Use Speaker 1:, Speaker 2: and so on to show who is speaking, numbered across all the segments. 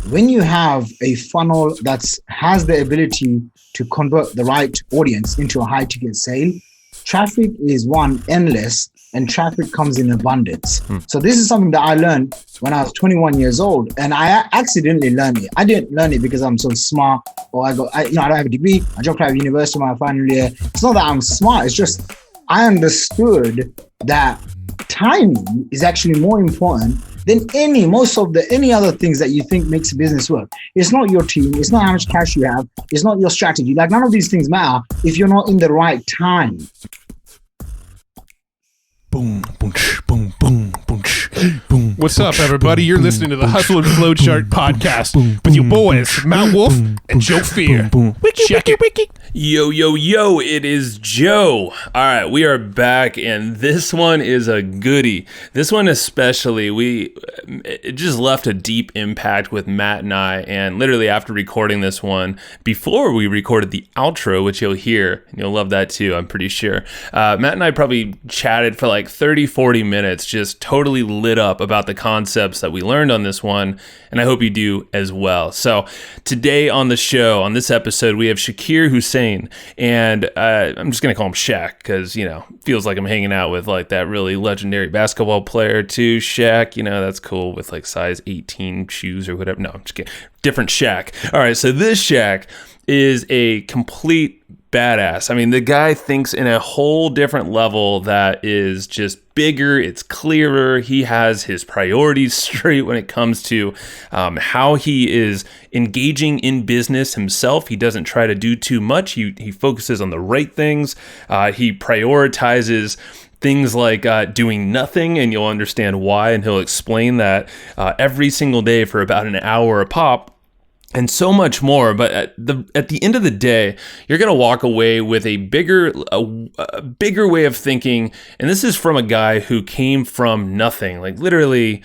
Speaker 1: when you have a funnel that has the ability to convert the right audience into a high ticket sale, traffic is endless, and traffic comes in abundance. So this is something that I learned when I was 21 years old, and I accidentally learned it. I didn't learn it because I'm so smart, or I don't have a degree. I dropped out of university in my final year. It's not that I'm smart. It's just I understood that timing is actually more important than any other things that you think makes a business work. It's not your team. It's not how much cash you have. It's not your strategy. Like, none of these things matter if you're not in the right time.
Speaker 2: Boom, boom, boom, boom, boom, boom. What's up, everybody? You're listening to the Hustle and Flowchart podcast with your boys, Mount Wolf and Joe Fear. Check it.
Speaker 3: Yo, it is Joe. All right, we are back, and this one is a goodie. This one especially, it just left a deep impact with Matt and I, and literally after recording this one, before we recorded the outro, which you'll hear, and you'll love that too, I'm pretty sure. Matt and I probably chatted for like 30, 40 minutes, just totally lit up about the concepts that we learned on this one, and I hope you do as well. So today on the show, on this episode, we have Shaqir Hussyin, and I'm just going to call him Shaq because, feels like I'm hanging out with like that really legendary basketball player too, Shaq. That's cool with like size 18 shoes or whatever. No, I'm just kidding. Different Shaq. All right, so this Shaq is a complete badass. I mean, the guy thinks in a whole different level that is just bigger. It's clearer. He has his priorities straight when it comes to how he is engaging in business himself. He doesn't try to do too much. He focuses on the right things. He prioritizes things like doing nothing, and you'll understand why, and he'll explain that every single day for about an hour a pop. And so much more, but at the end of the day, you're gonna walk away with a bigger way of thinking. And this is from a guy who came from nothing, like literally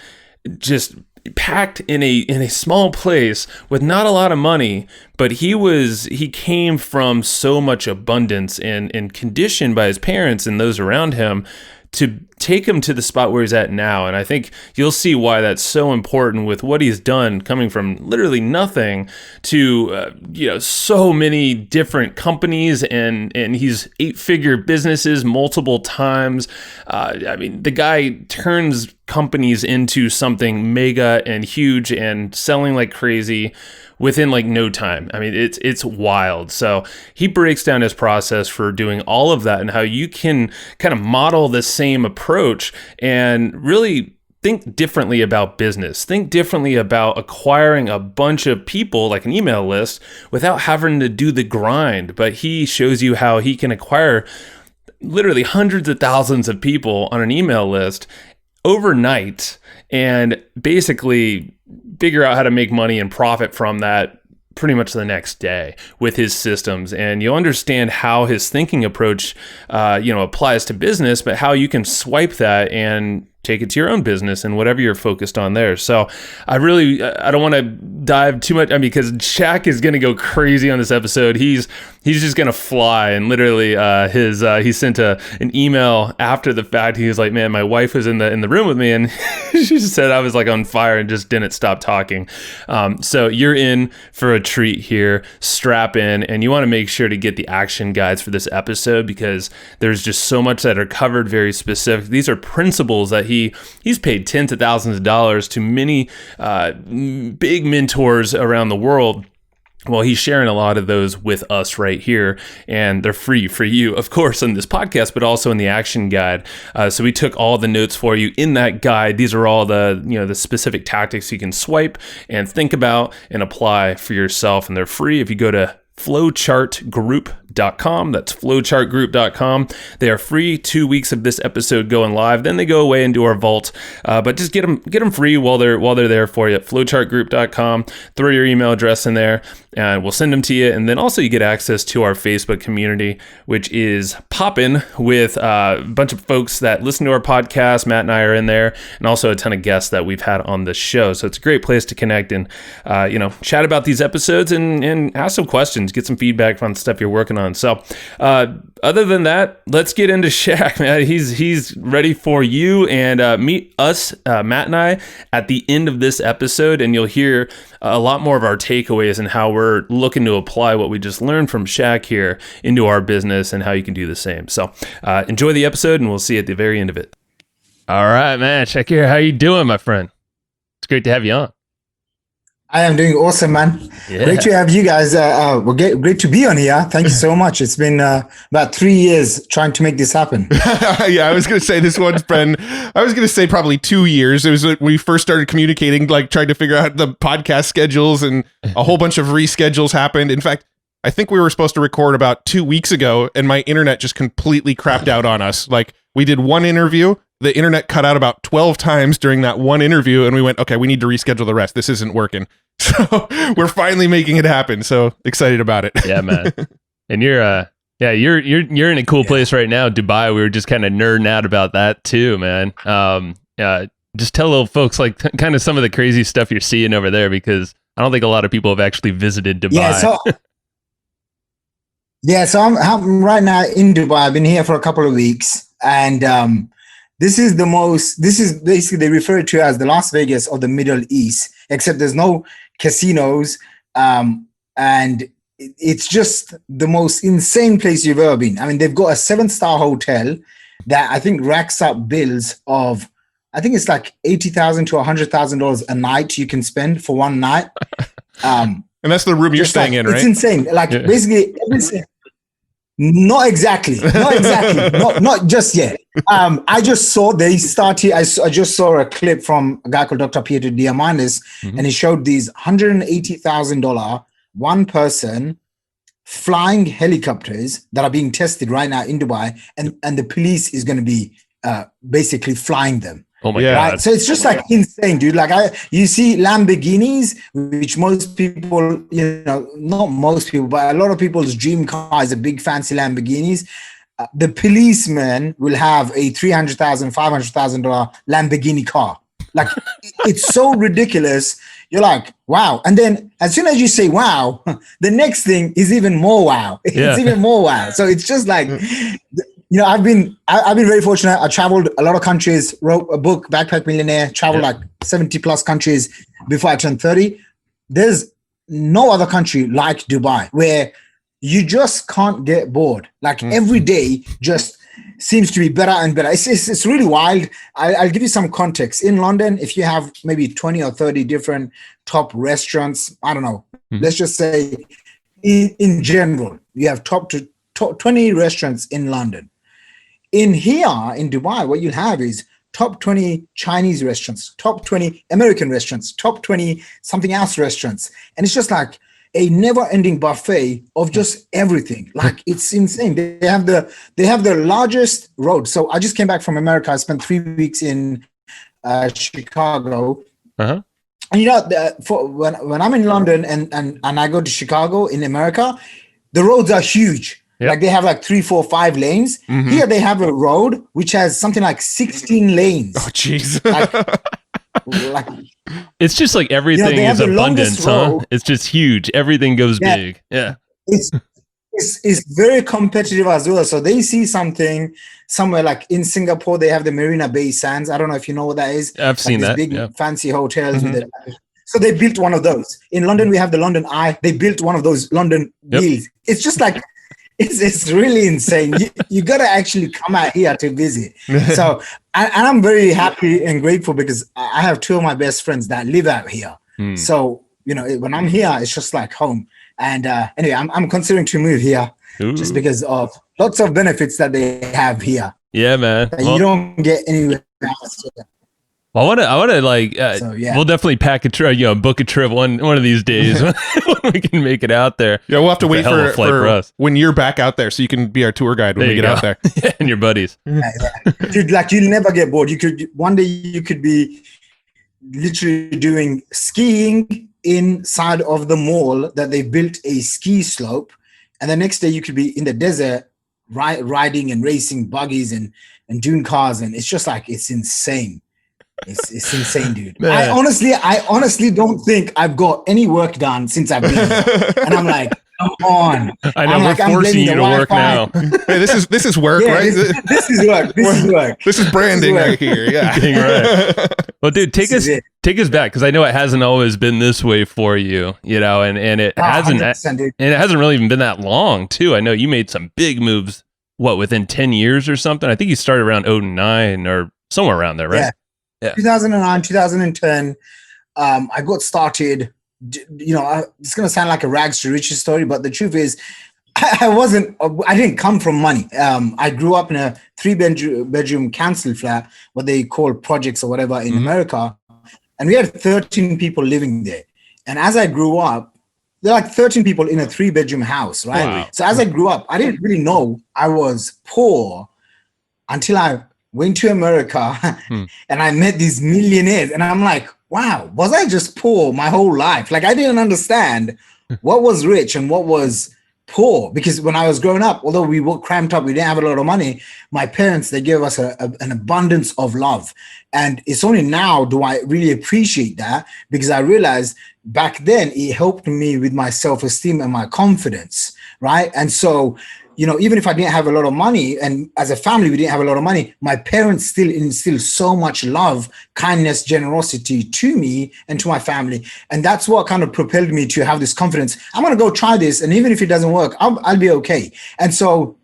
Speaker 3: just packed in a small place with not a lot of money. But he came from so much abundance and conditioned by his parents and those around him to take him to the spot where he's at now. And I think you'll see why that's so important with what he's done, coming from literally nothing to so many different companies, and he's 8-figure businesses multiple times. I mean, the guy turns companies into something mega and huge and selling like crazy within like no time. I mean, it's wild. So he breaks down his process for doing all of that and how you can kind of model the same approach and really think differently about business. Think differently about acquiring a bunch of people, like an email list, without having to do the grind. But he shows you how he can acquire literally hundreds of thousands of people on an email list overnight and basically figure out how to make money and profit from that pretty much the next day with his systems. And you'll understand how his thinking approach applies to business, but how you can swipe that and take it to your own business and whatever you're focused on there. So I don't want to dive too much, because Shaq is going to go crazy on this episode. He's just going to fly, and literally he sent an email after the fact. He was like, man, my wife was in the room with me, and she said I was like on fire and just didn't stop talking. So you're in for a treat here. Strap in, and you want to make sure to get the action guides for this episode, because there's just so much that are covered very specific. These are principles that he's paid tens of thousands of dollars to many big mentors around the world. Well, he's sharing a lot of those with us right here, and they're free for you, of course, on this podcast, but also in the action guide. So we took all the notes for you in that guide. These are all the specific tactics you can swipe and think about and apply for yourself, and they're free if you go to flowchartgroup.com. That's flowchartgroup.com. They are free 2 weeks of this episode going live. Then they go away into our vault. But just get them free while they're there for you at flowchartgroup.com. Throw your email address in there and we'll send them to you. And then also you get access to our Facebook community, which is popping with a bunch of folks that listen to our podcast. Matt and I are in there, and also a ton of guests that we've had on the show. So it's a great place to connect and chat about these episodes and ask some questions, get some feedback on stuff you're working on fun. So other than that, let's get into Shaq, man. He's ready for you, and meet us, Matt and I, at the end of this episode, and you'll hear a lot more of our takeaways and how we're looking to apply what we just learned from Shaq here into our business and how you can do the same. So enjoy the episode, and we'll see you at the very end of it. All right, man. Shaqir, how you doing, my friend? It's great to have you on.
Speaker 1: I am doing awesome, man.
Speaker 3: Yeah.
Speaker 1: Great to have you guys. Great to be on here. Thank you so much. It's been about 3 years trying to make this happen.
Speaker 2: Yeah, I was going to say probably 2 years. It was when we first started communicating, like trying to figure out the podcast schedules, and a whole bunch of reschedules happened. In fact, I think we were supposed to record about 2 weeks ago, and my internet just completely crapped out on us. Like, we did one interview. The internet cut out about 12 times during that one interview, and we went, okay, we need to reschedule the rest. This isn't working. So we're finally making it happen. So excited about it.
Speaker 3: Yeah, man. And you're in a cool place right now, Dubai. We were just kind of nerding out about that too, man. Just tell little folks like kind of some of the crazy stuff you're seeing over there, because I don't think a lot of people have actually visited Dubai.
Speaker 1: So I'm right now in Dubai. I've been here for a couple of weeks, and this is basically, they refer to as the Las Vegas of the Middle East, except there's no casinos. And it's just the most insane place you've ever been. I mean, they've got a 7-star hotel that I think racks up bills of, I think it's like $80,000 to $100,000 a night you can spend for one night.
Speaker 2: And that's the room you're staying in, right?
Speaker 1: It's insane. Like basically everything. Not exactly. Not just yet. I just saw they started. I just saw a clip from a guy called Dr. Peter Diamandis, and he showed these $180,000 one person flying helicopters that are being tested right now in Dubai, and the police is going to be basically flying them.
Speaker 3: Oh my God.
Speaker 1: Right? So it's just like insane, dude. Like you see Lamborghinis, which most people, not most people, but a lot of people's dream car is a big fancy Lamborghinis. The policeman will have a $300,000, $500,000 Lamborghini car. Like it's so ridiculous. You're like, wow. And then as soon as you say wow, the next thing is even more wow. It's even more wow. So it's just like, I've been very fortunate. I traveled a lot of countries, wrote a book, Backpack Millionaire, traveled like 70 plus countries before I turned 30. There's no other country like Dubai where you just can't get bored. Like every day just seems to be better and better. It's really wild. I'll give you some context. In London, if you have maybe 20 or 30 different top restaurants, I don't know, let's just say in general, you have top 20 restaurants in London. In here, in Dubai, what you'll have is top 20 Chinese restaurants, top 20 American restaurants, top 20 something else restaurants. And it's just like a never-ending buffet of just everything. Like it's insane. They have the largest road. So I just came back from America. I spent 3 weeks in Chicago.
Speaker 2: Uh-huh.
Speaker 1: And when I'm in London and I go to Chicago in America, the roads are huge. Yep. Like they have like 3, 4, 5 lanes. Here they have a road which has something like 16 lanes.
Speaker 2: Oh, jeez.
Speaker 1: like
Speaker 3: it's just like everything is abundance, huh? It's just huge. Everything goes big. Yeah.
Speaker 1: It's very competitive as well. So they see something somewhere like in Singapore, they have the Marina Bay Sands. I don't know if you know what that is.
Speaker 3: I've seen that.
Speaker 1: Big fancy hotels with it. So they built one of those. In London, we have the London Eye. They built one of those London Wheels. It's just like, it's really insane. You got to actually come out here to visit. So, and I'm very happy and grateful because I have 2 of my best friends that live out here. So, when I'm here, it's just like home. And anyway, I'm considering to move here just because of lots of benefits that they have here.
Speaker 3: Yeah, man.
Speaker 1: That you don't get anywhere else.
Speaker 3: I want to like. We'll definitely pack a trip. Book a trip one of these days when we can make it out there.
Speaker 2: Yeah, we'll have to wait for us when you're back out there, so you can be our tour guide when we get out there.
Speaker 3: And your buddies.
Speaker 1: Dude, like you'll never get bored. One day you could be literally doing skiing inside of the mall that they built a ski slope, and the next day you could be in the desert riding and racing buggies and dune cars, and it's just like it's insane. It's insane, dude. I honestly don't think I've got any work done since I've been here. And I'm like, Come on.
Speaker 3: I know
Speaker 1: I'm
Speaker 3: we're
Speaker 1: like, I'm
Speaker 3: forcing
Speaker 1: blaming
Speaker 3: you
Speaker 1: the
Speaker 3: to work
Speaker 1: Wi-Fi.
Speaker 3: now.
Speaker 2: Hey, this is work,
Speaker 1: Yeah,
Speaker 2: right?
Speaker 1: this is work. This is work.
Speaker 2: This is branding
Speaker 1: work.
Speaker 2: right here. Yeah.
Speaker 3: Dang right. Well, dude,
Speaker 1: This is it.
Speaker 3: take us back because I know it hasn't always been this way for you, you know, and it hasn't
Speaker 1: 100%, dude.
Speaker 3: and it hasn't really even been that long too. I know you made some big moves. What, within 10 years or something? I think you started around 2009 or somewhere around there, right?
Speaker 1: Yeah. 2009, 2010. I got started. You know, it's gonna sound like a rags to riches story, but the truth is, I didn't come from money. I grew up in a 3-bedroom council flat, what they call projects or whatever in America. And we had 13 people living there. And as I grew up, there are like 13 people in a 3-bedroom house, right?
Speaker 3: Wow.
Speaker 1: So as I grew up, I didn't really know I was poor until I went to America and I met these millionaires. And I'm like, wow, was I just poor my whole life? Like I didn't understand what was rich and what was poor, because when I was growing up, although we were cramped up, we didn't have a lot of money, my parents, they gave us an abundance of love. And it's only now do I really appreciate that, because I realized back then it helped me with my self-esteem and my confidence, right? And so, you know, even if I didn't have a lot of money, and as a family, we didn't have a lot of money, my parents still instilled so much love, kindness, generosity to me and to my family. And that's what kind of propelled me to have this confidence. I'm going to go try this. And even if it doesn't work, I'll be okay. And so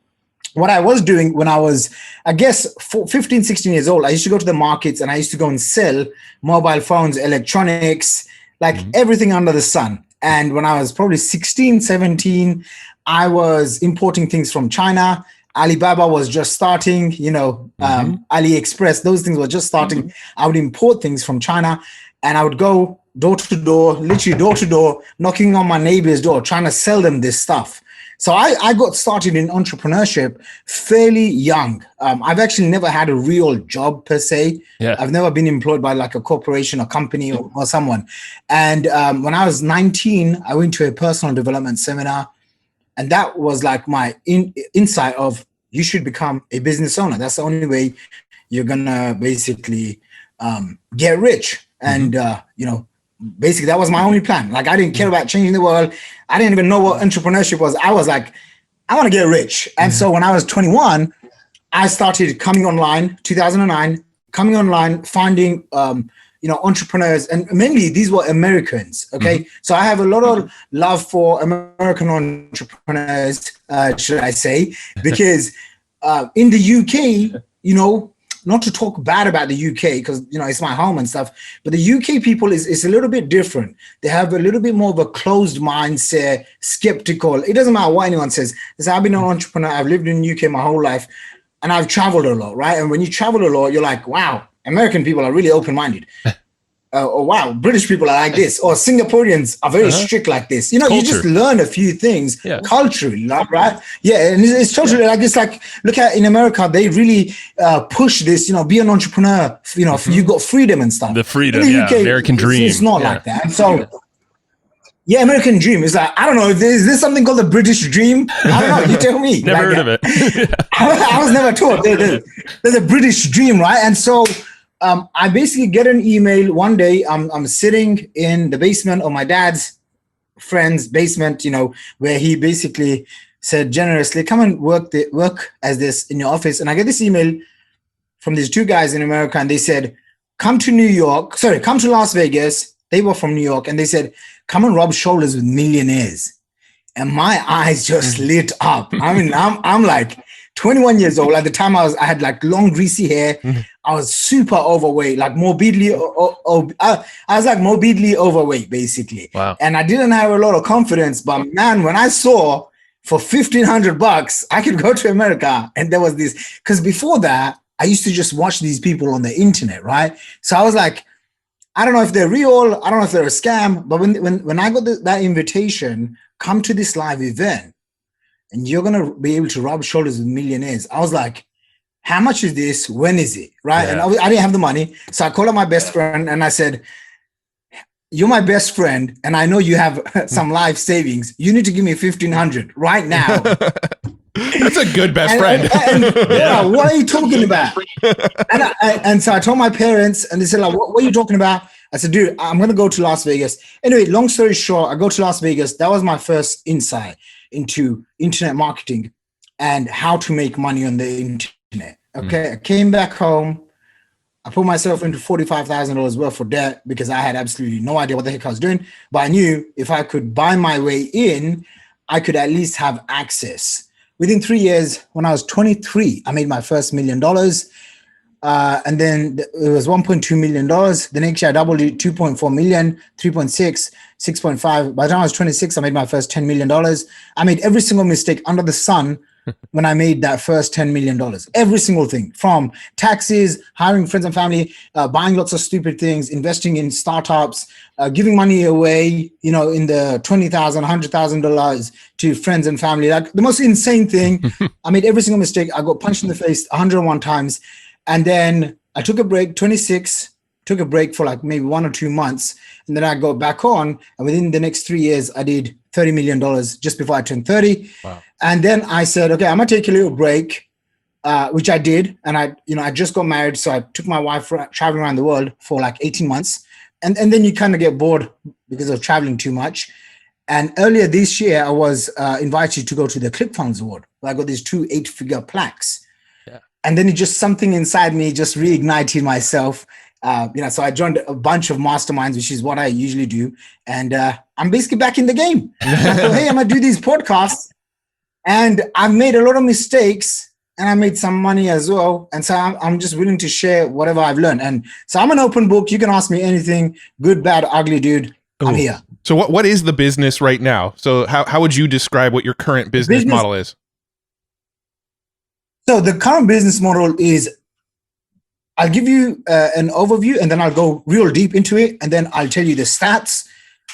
Speaker 1: what I was doing when I was, I guess, 15, 16 years old, I used to go to the markets and I used to go and sell mobile phones, electronics, like everything under the sun. And when I was probably 16, 17, I was importing things from China. Alibaba was just starting, you know, AliExpress, those things were just starting. I would import things from China and I would go door to door, literally door to door, knocking on my neighbor's door, trying to sell them this stuff. So I got started in entrepreneurship fairly young. I've actually never had a real job per se.
Speaker 3: Yeah.
Speaker 1: I've never been employed by like a corporation or company or someone. And when I was 19, I went to a personal development seminar. And that was like my insight of you should become a business owner. That's the only way you're going to basically get rich. And, you know, basically that was my only plan. Like I didn't care about changing the world. I didn't even know what entrepreneurship was. I was like, I want to get rich. And so when I was 21, I started coming online, 2009, coming online, finding, you know, entrepreneurs, and mainly these were Americans. Okay. So I have a lot of love for American entrepreneurs, should I say, because in the UK, you know, not to talk bad about the UK because, you know, it's my home and stuff, but the UK people is a little bit different. They have a little bit more of a closed mindset, skeptical. It doesn't matter what anyone says. I've been an entrepreneur. I've lived in the UK my whole life and I've traveled a lot, right? And when you travel a lot, you're like, wow, American people are really open-minded. Or wow, British people are like this, or Singaporeans are very strict like this. You know, you just learn a few things culturally, right? Yeah, and it's totally like, it's like, look at in America, they really push this, you know, be an entrepreneur, you know, you got freedom and stuff.
Speaker 3: The freedom,
Speaker 1: in the UK,
Speaker 3: American dream.
Speaker 1: It's not like that. So, yeah, American dream is like, I don't know, is this something called the British dream? I don't know, you tell me.
Speaker 3: Never heard of it.
Speaker 1: I was never taught. There's a British dream, right? And so, I basically get an email one day. I'm sitting in the basement of my dad's friend's basement, you know, where he basically said generously, come and work as this in your office. And I get this email from these two guys in America, and they said, come to Las Vegas. They were from New York, and they said, come and rub shoulders with millionaires. And my eyes just lit up. I mean, I'm like 21 years old. At the time I had like long greasy hair. I was super overweight, like morbidly. I was like morbidly overweight, basically.
Speaker 3: Wow.
Speaker 1: And I didn't have a lot of confidence. But man, when I saw for $1,500, I could go to America, and there was this. Because before that, I used to just watch these people on the internet, right? So I was like, I don't know if they're real. I don't know if they're a scam. But when I got that invitation, come to this live event, and you're gonna be able to rub shoulders with millionaires. I was like, how much is this? When is it? Right. Yeah. And I didn't have the money. So I called up my best friend and I said, you're my best friend, and I know you have some life savings. You need to give me $1,500 right now.
Speaker 2: That's a good best friend.
Speaker 1: Yeah, what are you talking about? And so I told my parents, and they said, like, what are you talking about? I said, dude, I'm going to go to Las Vegas. Anyway, long story short, I go to Las Vegas. That was my first insight into internet marketing and how to make money on the internet. Okay. I came back home. I put myself into $45,000 worth of debt because I had absolutely no idea what the heck I was doing. But I knew if I could buy my way in, I could at least have access. Within 3 years, when I was 23, I made my first $1 million. And then it was $1.2 million. The next year I doubled it, 2.4 million, 3.6, 6.5. By the time I was 26, I made my first $10 million. I made every single mistake under the sun when I made that first $10 million. Every single thing, from taxes, hiring friends and family, buying lots of stupid things, investing in startups, giving money away, in the $20,000, $100,000 to friends and family. Like the most insane thing. I made every single mistake. I got punched in the face 101 times. And then I took a break, 26, took a break for like maybe 1 or 2 months. And then I got back on. And within the next 3 years, I did $30 million just before I turned 30. Wow. And then I said, okay, I'm going to take a little break, which I did. And I just got married. So I took my wife traveling around the world for like 18 months. And then you kind of get bored because of traveling too much. And earlier this year, I was invited to go to the ClickFunnels Award. I got these 2 8-figure plaques. Yeah. And then it just something inside me just reignited myself. So I joined a bunch of masterminds, which is what I usually do. And I'm basically back in the game. I thought, hey, I'm going to do these podcasts. And I've made a lot of mistakes and I made some money as well. And so I'm just willing to share whatever I've learned. And so I'm an open book. You can ask me anything, good, bad, ugly, dude. Ooh. I'm here.
Speaker 2: So what is the business right now? So how would you describe what your current business model is?
Speaker 1: So the current business model is, I'll give you an overview and then I'll go real deep into it. And then I'll tell you the stats.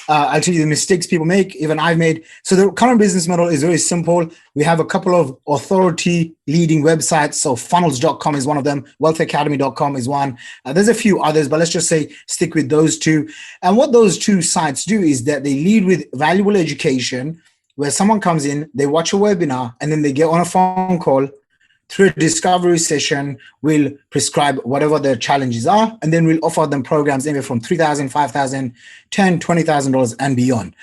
Speaker 1: I'll tell you the mistakes people make, even I've made. So the current business model is very simple. We have a couple of authority leading websites. So funnels.com is one of them. wealthacademy.com is one. There's a few others, but let's just say stick with those 2. And what those 2 sites do is that they lead with valuable education where someone comes in, they watch a webinar, and then they get on a phone call. Through a discovery session, we'll prescribe whatever their challenges are, and then we'll offer them programs anywhere from $3,000, $5,000, $10,000, $20,000 and beyond.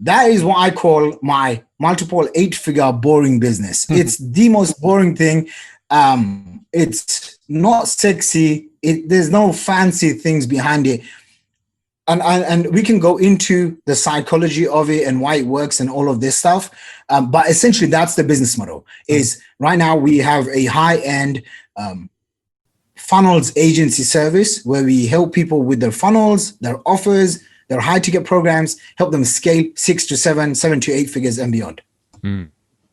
Speaker 1: That is what I call my multiple 8-figure boring business. It's the most boring thing. It's not sexy. There's no fancy things behind it. And we can go into the psychology of it and why it works and all of this stuff. But essentially, that's the business model. Is right now we have a high-end funnels agency service where we help people with their funnels, their offers, their high-ticket programs, help them scale 6 to 7, 7 to 8 figures and beyond.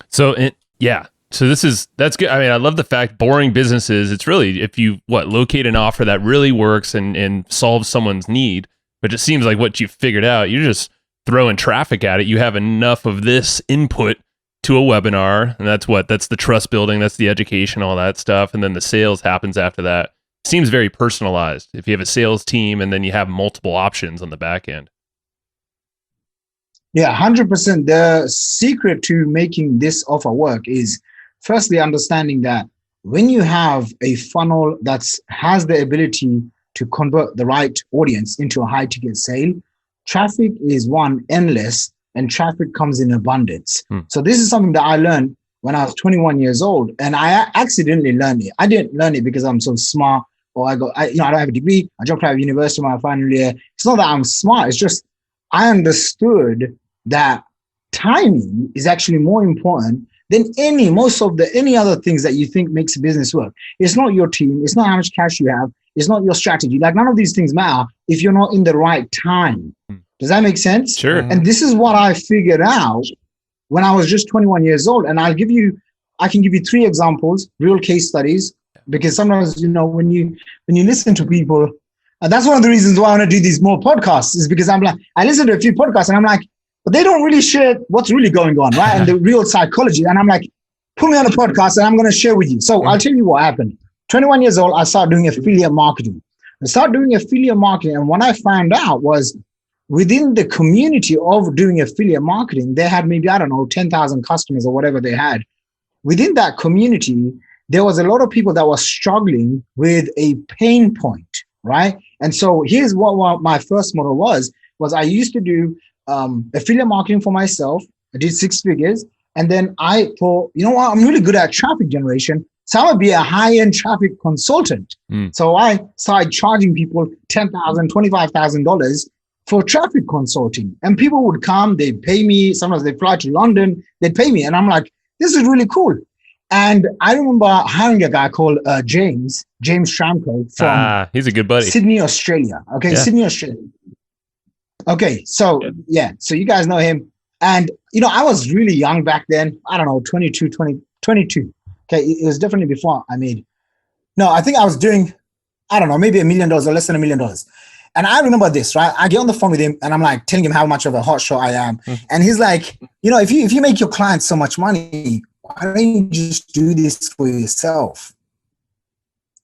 Speaker 3: So that's good. I mean, I love the fact boring businesses. It's really if you locate an offer that really works and solves someone's need. But it seems like what you've figured out, you're just throwing traffic at it. You have enough of this input to a webinar, and that's the trust building, that's the education, all that stuff, and then the sales happens after that. Seems very personalized. If you have a sales team and then you have multiple options on the back end.
Speaker 1: Yeah, 100%. The secret to making this offer work is firstly understanding that when you have a funnel that has the ability to convert the right audience into a high ticket sale, traffic is endless, and traffic comes in abundance. So this is something that I learned when I was 21 years old, and I accidentally learned it. I didn't learn it because I'm so smart, or I don't have a degree. I dropped out of university my final year. It's not that I'm smart. It's just I understood that timing is actually more important than any other things that you think makes a business work. It's not your team. It's not how much cash you have. It's not your strategy. Like none of these things matter if you're not in the right time. Does that make sense?
Speaker 3: Sure.
Speaker 1: And this is what I figured out when I was just 21 years old. And I can give you 3 examples, real case studies, because sometimes, when you listen to people, and that's one of the reasons why I want to do these more podcasts is because I'm like, I listen to a few podcasts and I'm like, but they don't really share what's really going on, right? And the real psychology. And I'm like, put me on a podcast and I'm going to share with you. So I'll tell you what happened. 21 years old, I started doing affiliate marketing. And what I found out was within the community of doing affiliate marketing, they had maybe, 10,000 customers or whatever they had. Within that community, there was a lot of people that were struggling with a pain point, right? And so here's what my first model was I used to do affiliate marketing for myself. I did 6 figures. And then I thought, you know what, I'm really good at traffic generation. So I would be a high-end traffic consultant. So I started charging people $10,000, $25,000 for traffic consulting. And people would come, they'd pay me. Sometimes they fly to London, they'd pay me. And I'm like, this is really cool. And I remember hiring a guy called James Shramko from
Speaker 4: he's a good buddy.
Speaker 1: Sydney, Australia. Okay, yeah. Sydney, Australia. Okay, so yeah, so you guys know him. And, you know, I was really young back then. I don't know, 22. Okay, it was definitely before I think I was doing, I don't know, maybe $1 million or less than $1 million. And I remember this, right? I get on the phone with him and I'm like telling him how much of a hotshot I am. And he's like, you know, if you make your clients so much money, why don't you just do this for yourself?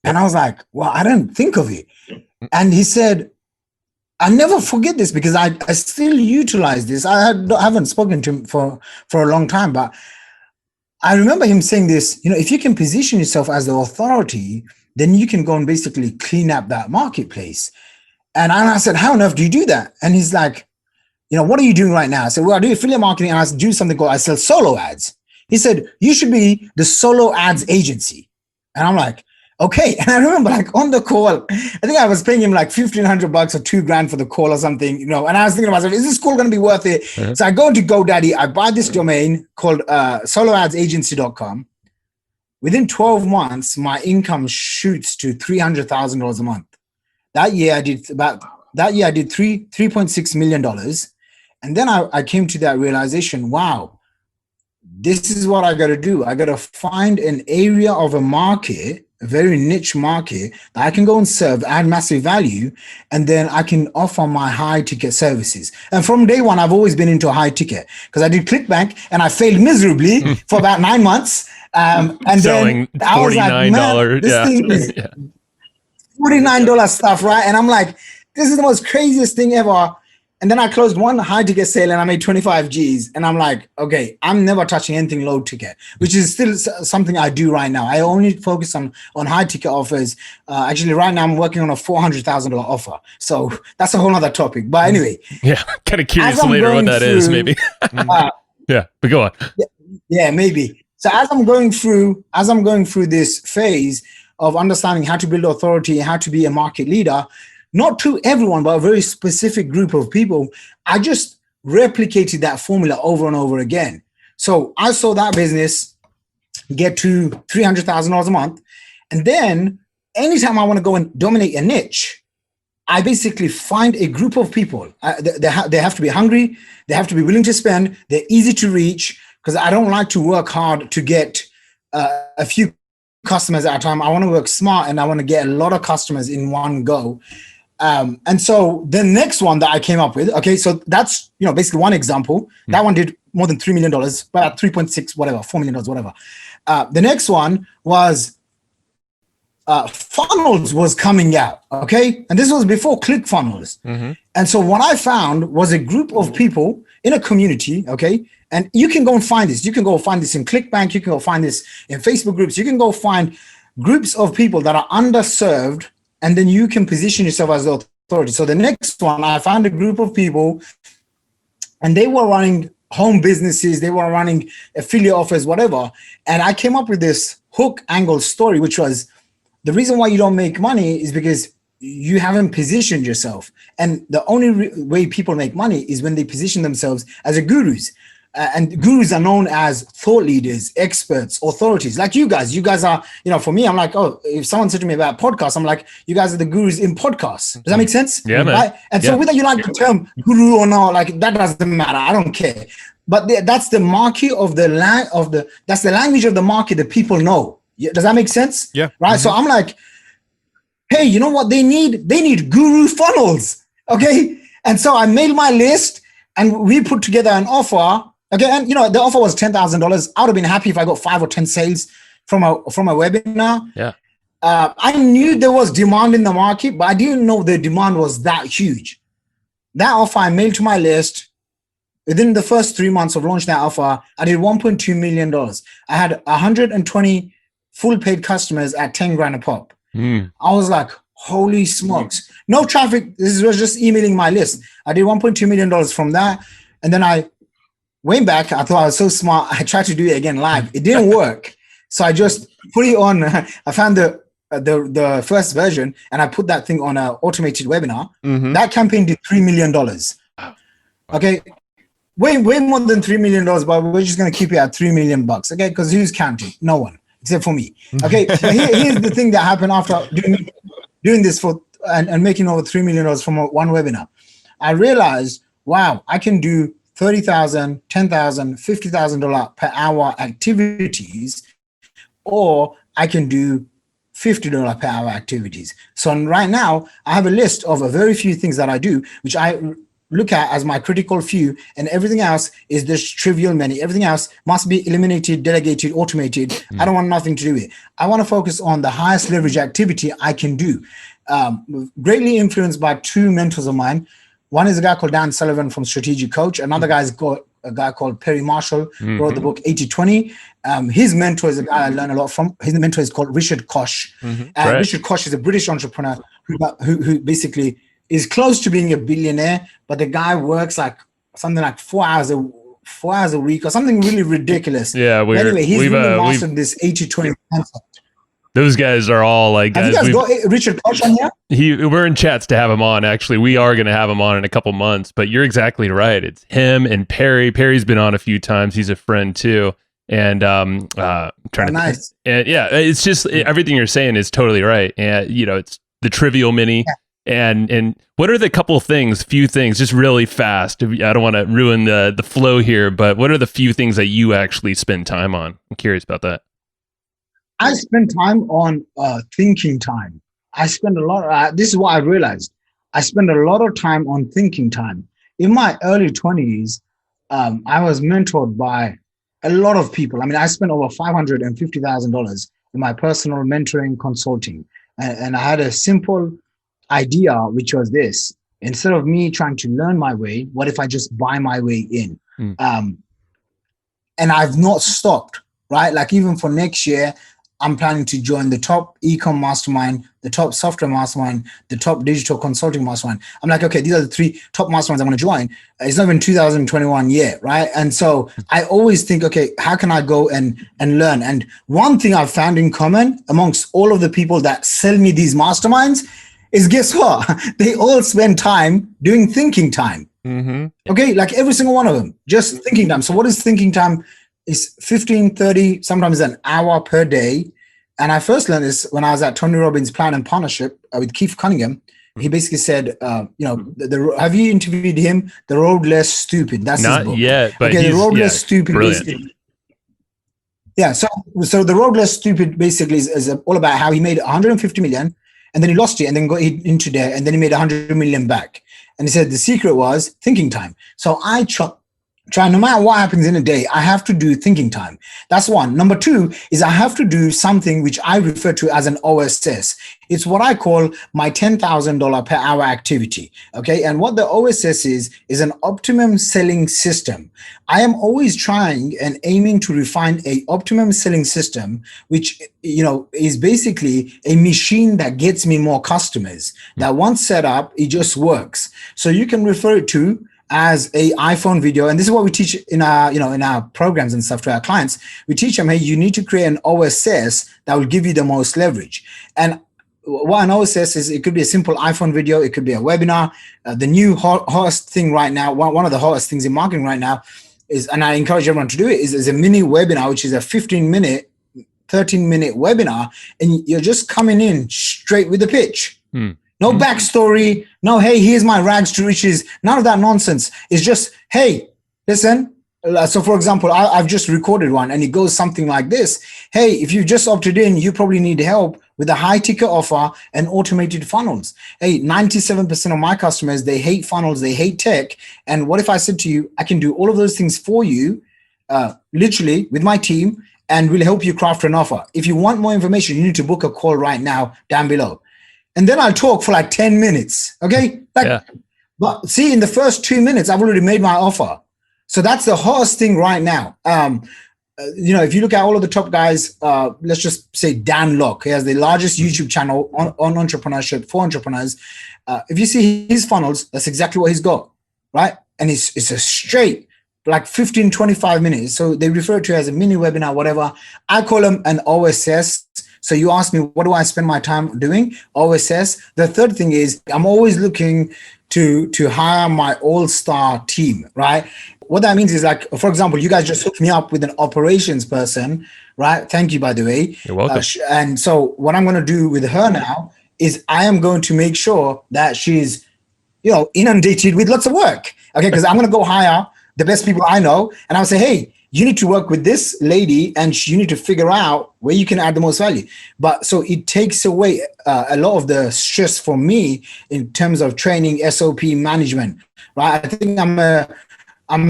Speaker 1: And I was like, well, I didn't think of it. And he said, I never forget this because I still utilize this. I haven't spoken to him for a long time, but I remember him saying this, you know, if you can position yourself as the authority, then you can go and basically clean up that marketplace. And I said, how on earth do you do that? And he's like, you know, what are you doing right now? I said, well, I do affiliate marketing and I do something called, I sell solo ads. He said, you should be the solo ads agency. And I'm like, okay. And I remember like on the call, I think I was paying him like $1,500 or $2,000 for the call or something, you know, and I was thinking to myself, is this call going to be worth it? So I go to GoDaddy, I buy this domain called soloadsagency.com. Within 12 months, my income shoots to $300,000 a month. That year I did $3.6 million. And then I came to that realization, wow, this is what I got to do. I got to find an area of a market, a very niche market that I can go and serve, add massive value, and then I can offer my high ticket services. And from day one, I've always been into a high ticket because I did ClickBank and I failed miserably for about 9 months. And
Speaker 4: selling
Speaker 1: then I was like, man, this thing is $49 stuff, right? And I'm like, this is the most craziest thing ever. And then I closed one high ticket sale and I made 25 G's. And I'm like, okay, I'm never touching anything low ticket, which is still something I do right now. I only focus on high ticket offers. Actually, right now I'm working on a $400,000 offer. So that's a whole other topic. But anyway.
Speaker 4: Yeah, kind of curious later what that is, maybe. Yeah, but go on.
Speaker 1: Yeah, maybe. So as I'm going through this phase of understanding how to build authority, how to be a market leader, not to everyone, but a very specific group of people, I just replicated that formula over and over again. So I saw that business get to $300,000 a month. And then anytime I want to go and dominate a niche, I basically find a group of people. They have to be hungry. They have to be willing to spend. They're easy to reach because I don't like to work hard to get a few customers at a time. I want to work smart and I want to get a lot of customers in one go. And so the next one that I came up with, okay, so that's, you know, basically one example. That one did more than $3 million, about 3.6, whatever, $4 million, whatever. The next one was funnels was coming out, okay? And this was before ClickFunnels. And so what I found was a group of people in a community, okay? And you can go and find this. You can go find this in ClickBank. You can go find this in Facebook groups. You can go find groups of people that are underserved, and then you can position yourself as the authority. So the next one, I found a group of people and they were running home businesses. They were running affiliate offers, whatever. And I came up with this hook angle story, which was the reason why you don't make money is because you haven't positioned yourself. And the only way people make money is when they position themselves as a gurus. And gurus are known as thought leaders, experts, authorities, like you guys. You guys are, you know, for me, I'm like, oh, if someone said to me about podcasts, I'm like, you guys are the gurus in podcasts. Does that make sense?
Speaker 4: Yeah, man.
Speaker 1: Right? And so whether you like the term guru or not, like that doesn't matter. I don't care. But that's the market of that's the language of the market that people know. Does that make sense?
Speaker 2: Yeah.
Speaker 1: Right. So I'm like, hey, you know what they need? They need guru funnels. Okay. And so I made my list and we put together an offer. Okay, and you know the offer was $10,000. I would have been happy if I got 5 or 10 sales from a webinar.
Speaker 4: Yeah,
Speaker 1: I knew there was demand in the market, but I didn't know the demand was that huge. That offer I mailed to my list. Within the first 3 months of launching that offer, I did $1.2 million. I had 120 full paid customers at $10,000 a pop. I was like, holy smokes. No traffic. This was just emailing my list. I did $1.2 million from that. And then I went back. I thought I was so smart. I tried to do it again live. It didn't work. So I just put it on. I found the first version and I put that thing on an automated webinar. That campaign did $3 million. Okay. Way more than $3 million, but we're just going to keep it at $3 million. Okay. Because who's counting? No one except for me. Okay. Here's the thing that happened after doing this for and making over $3 million from one webinar. I realized, wow, I can do $30,000, $10,000, $50,000 per hour activities, or I can do $50 per hour activities. So right now I have a list of a very few things that I do, which I look at as my critical few, and everything else is this trivial many. Everything else must be eliminated, delegated, automated. I don't want nothing to do with it. I want to focus on the highest leverage activity I can do. Greatly influenced by two mentors of mine. One is a guy called Dan Sullivan from Strategic Coach. Another guy is a guy called Perry Marshall, wrote the book 80-20. His mentor is a guy I learned a lot from. His mentor is called Richard Koch. Richard Koch is a British entrepreneur who basically is close to being a billionaire, but the guy works like something like 4 hours a week or something really ridiculous.
Speaker 4: Yeah,
Speaker 1: anyway, he's really mastered this 80-20 concept.
Speaker 4: Those guys are all like, guys.
Speaker 1: Have you guys got Richard Koch on here?
Speaker 4: We're in chats to have him on. Actually, we are going to have him on in a couple months. But you're exactly right. It's him and Perry. Perry's been on a few times. He's a friend too. And nice. And yeah, it's just everything you're saying is totally right. And it's the trivial mini. Yeah. And what are the few things, just really fast? I don't want to ruin the flow here, but what are the few things that you actually spend time on? I'm curious about that.
Speaker 1: I spend time on thinking time. I spend a lot. This is what I realized. I spend a lot of time on thinking time. In my early 20s, I was mentored by a lot of people. I mean, I spent over $550,000 in my personal mentoring consulting. And I had a simple idea, which was this: instead of me trying to learn my way, what if I just buy my way in? And I've not stopped, right? Like even for next year, I'm planning to join the top e-com mastermind, the top software mastermind, the top digital consulting mastermind. I'm like, okay, these are the 3 top masterminds I'm going to join. It's not even 2021 yet, right? And so I always think, okay, how can I go and learn? And one thing I've found in common amongst all of the people that sell me these masterminds is, guess what? They all spend time doing thinking time. Okay, like every single one of them, just thinking time. So what is thinking time? It's 15, 30, sometimes an hour per day. And I first learned this when I was at Tony Robbins' Plan and Partnership with Keith Cunningham. He basically said, have you interviewed him? The Road Less Stupid. That's
Speaker 4: not
Speaker 1: his book.
Speaker 4: Yet, but
Speaker 1: okay, The Road Less Stupid. Yeah, so The Road Less Stupid basically is all about how he made 150 million and then he lost it and then got into debt and then he made 100 million back. And he said the secret was thinking time. So I try, no matter what happens in a day, I have to do thinking time. That's one. Number 2 is I have to do something which I refer to as an OSS. It's what I call my $10,000 per hour activity. Okay. And what the OSS is an optimum selling system. I am always trying and aiming to refine a optimum selling system, which, is basically a machine that gets me more customers. That once set up, it just works. So you can refer it to as a iPhone video. And this is what we teach in our programs and stuff to our clients. We teach them, hey, you need to create an OSS that will give you the most leverage. And what an OSS is, it could be a simple iPhone video. It could be a webinar. The new hottest thing right now, one of the hottest things in marketing right now is, and I encourage everyone to do it, is a mini webinar, which is a 13-minute webinar. And you're just coming in straight with the pitch. No backstory. No, hey, here's my rags to riches. None of that nonsense. It's just, hey, listen. So for example, I've just recorded one and it goes something like this. Hey, if you've just opted in, you probably need help with a high ticket offer and automated funnels. Hey, 97% of my customers, they hate funnels, they hate tech. And what if I said to you, I can do all of those things for you, literally with my team, and we'll help you craft an offer. If you want more information, you need to book a call right now down below. And then I'll talk for like 10 minutes. Okay. But see, in the first 2 minutes, I've already made my offer. So that's the hottest thing right now. if you look at all of the top guys, let's just say Dan Locke, he has the largest YouTube channel on entrepreneurship for entrepreneurs. If you see his funnels, that's exactly what he's got, right? And it's a straight, like 15, 25 minutes. So they refer to it as a mini webinar, whatever. I call them an OSS. So you ask me, what do I spend my time doing? OSS. The third thing is I'm always looking to hire my all-star team, right? What that means is, like, for example, you guys just hooked me up with an operations person, right? Thank you, by the way.
Speaker 4: You're welcome.
Speaker 1: And so what I'm going to do with her now is I am going to make sure that she's, inundated with lots of work. Okay, because I'm going to go hire the best people I know, and I'll say, hey, you need to work with this lady, and you need to figure out where you can add the most value. But so it takes away a lot of the stress for me in terms of training, SOP management, right? I think I'm